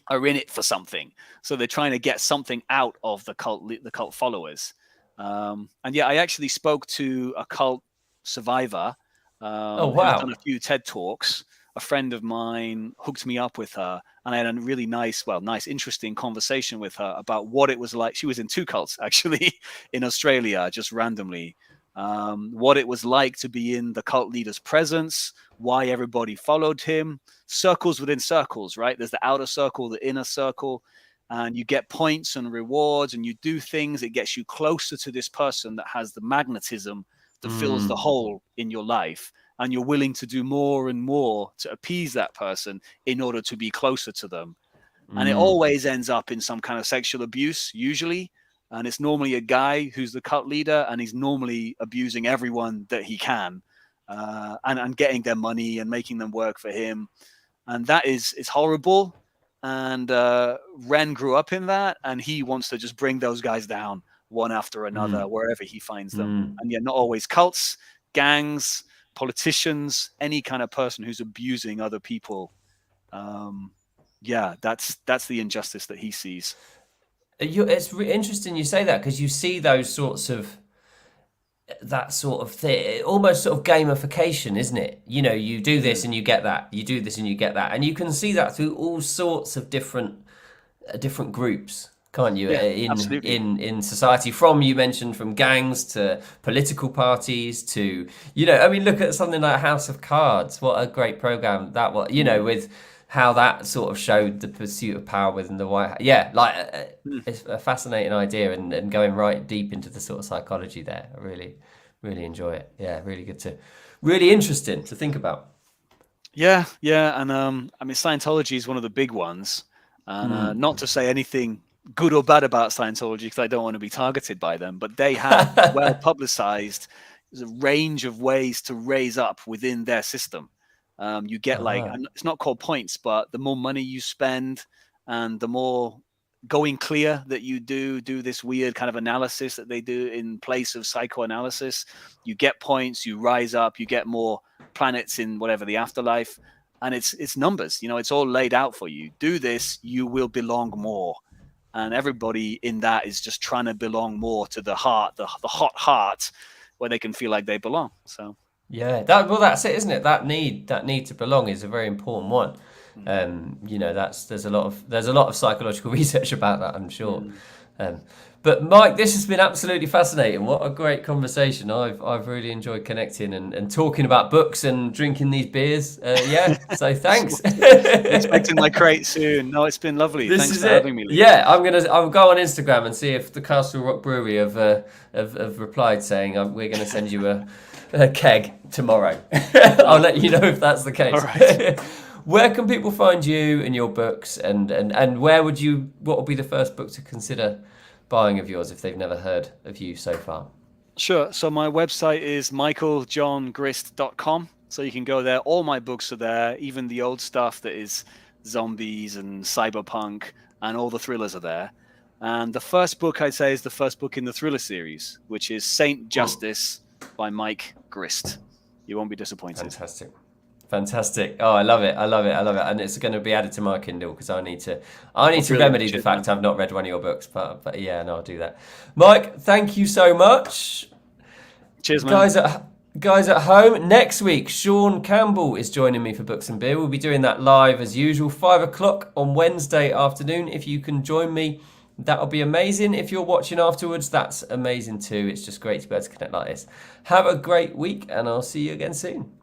are in it for something. So they're trying to get something out of the cult followers. And yeah, I actually spoke to a cult survivor who's done a few TED Talks. A friend of mine hooked me up with her, and I had a really nice, interesting conversation with her about what it was like. She was in 2 cults, actually, in Australia, just randomly. What it was like to be in the cult leader's presence, why everybody followed him, circles within circles, right? There's the outer circle, the inner circle, and you get points and rewards, and you do things. It gets you closer to this person that has the magnetism that fills the hole in your life. And you're willing to do more and more to appease that person in order to be closer to them. And it always ends up in some kind of sexual abuse, usually. And it's normally a guy who's the cult leader, and he's normally abusing everyone that he can, and getting their money and making them work for him. And that is horrible. And Wren grew up in that, and he wants to just bring those guys down one after another, wherever he finds them. And yeah, not always cults, gangs, politicians, any kind of person who's abusing other people. That's the injustice that he sees. It's interesting you say that, because you see those sorts of thing, almost sort of gamification, isn't it? You do this and you get that. You do this and you get that, and you can see that through all sorts of different groups. can't you? Yeah, absolutely. In society, from you mentioned from gangs to political parties to I mean, look at something like House of Cards. What a great program that was. With how that sort of showed the pursuit of power within the White House. Yeah, like it's a fascinating idea and going right deep into the sort of psychology there. I really, really enjoy it. Yeah, really interesting to think about. Yeah, and I mean, Scientology is one of the big ones, and not to say anything good or bad about Scientology because I don't want to be targeted by them, but they have well publicized there's a range of ways to raise up within their system. You get and it's not called points, but the more money you spend and the more going clear that you do this weird kind of analysis that they do in place of psychoanalysis, you get points, you rise up, you get more planets in whatever the afterlife, and it's numbers. It's all laid out for you. Do this, you will belong more. And everybody in that is just trying to belong more to the heart, the hot heart, where they can feel like they belong. So yeah, that's it, isn't it? That need to belong is a very important one. There's a lot of psychological research about that, I'm sure. But Mike, this has been absolutely fascinating. What a great conversation. I've really enjoyed connecting and talking about books and drinking these beers. So thanks. Expecting my crate soon. No, it's been lovely. Thanks for having me, Lee. Yeah, I'll go on Instagram and see if the Castle Rock Brewery have replied saying we're going to send you a keg tomorrow. I'll let you know if that's the case. All right. Where can people find you and your books, and what would be the first book to consider buying of yours if they've never heard of you so far? Sure. So my website is michaeljohngrist.com. So you can go there. All my books are there, even the old stuff that is zombies and cyberpunk, and all the thrillers are there. And the first book I'd say is the first book in the thriller series, which is Saint Justice by Mike Grist. You won't be disappointed. Fantastic. Oh, I love it. And it's going to be added to my Kindle because I need to remedy the fact I've not read one of your books. But yeah, no, I'll do that. Mike, thank you so much. Cheers, man. Guys at home, next week, Sean Campbell is joining me for Books and Beer. We'll be doing that live as usual, 5:00 on Wednesday afternoon. If you can join me, that'll be amazing. If you're watching afterwards, that's amazing too. It's just great to be able to connect like this. Have a great week, and I'll see you again soon.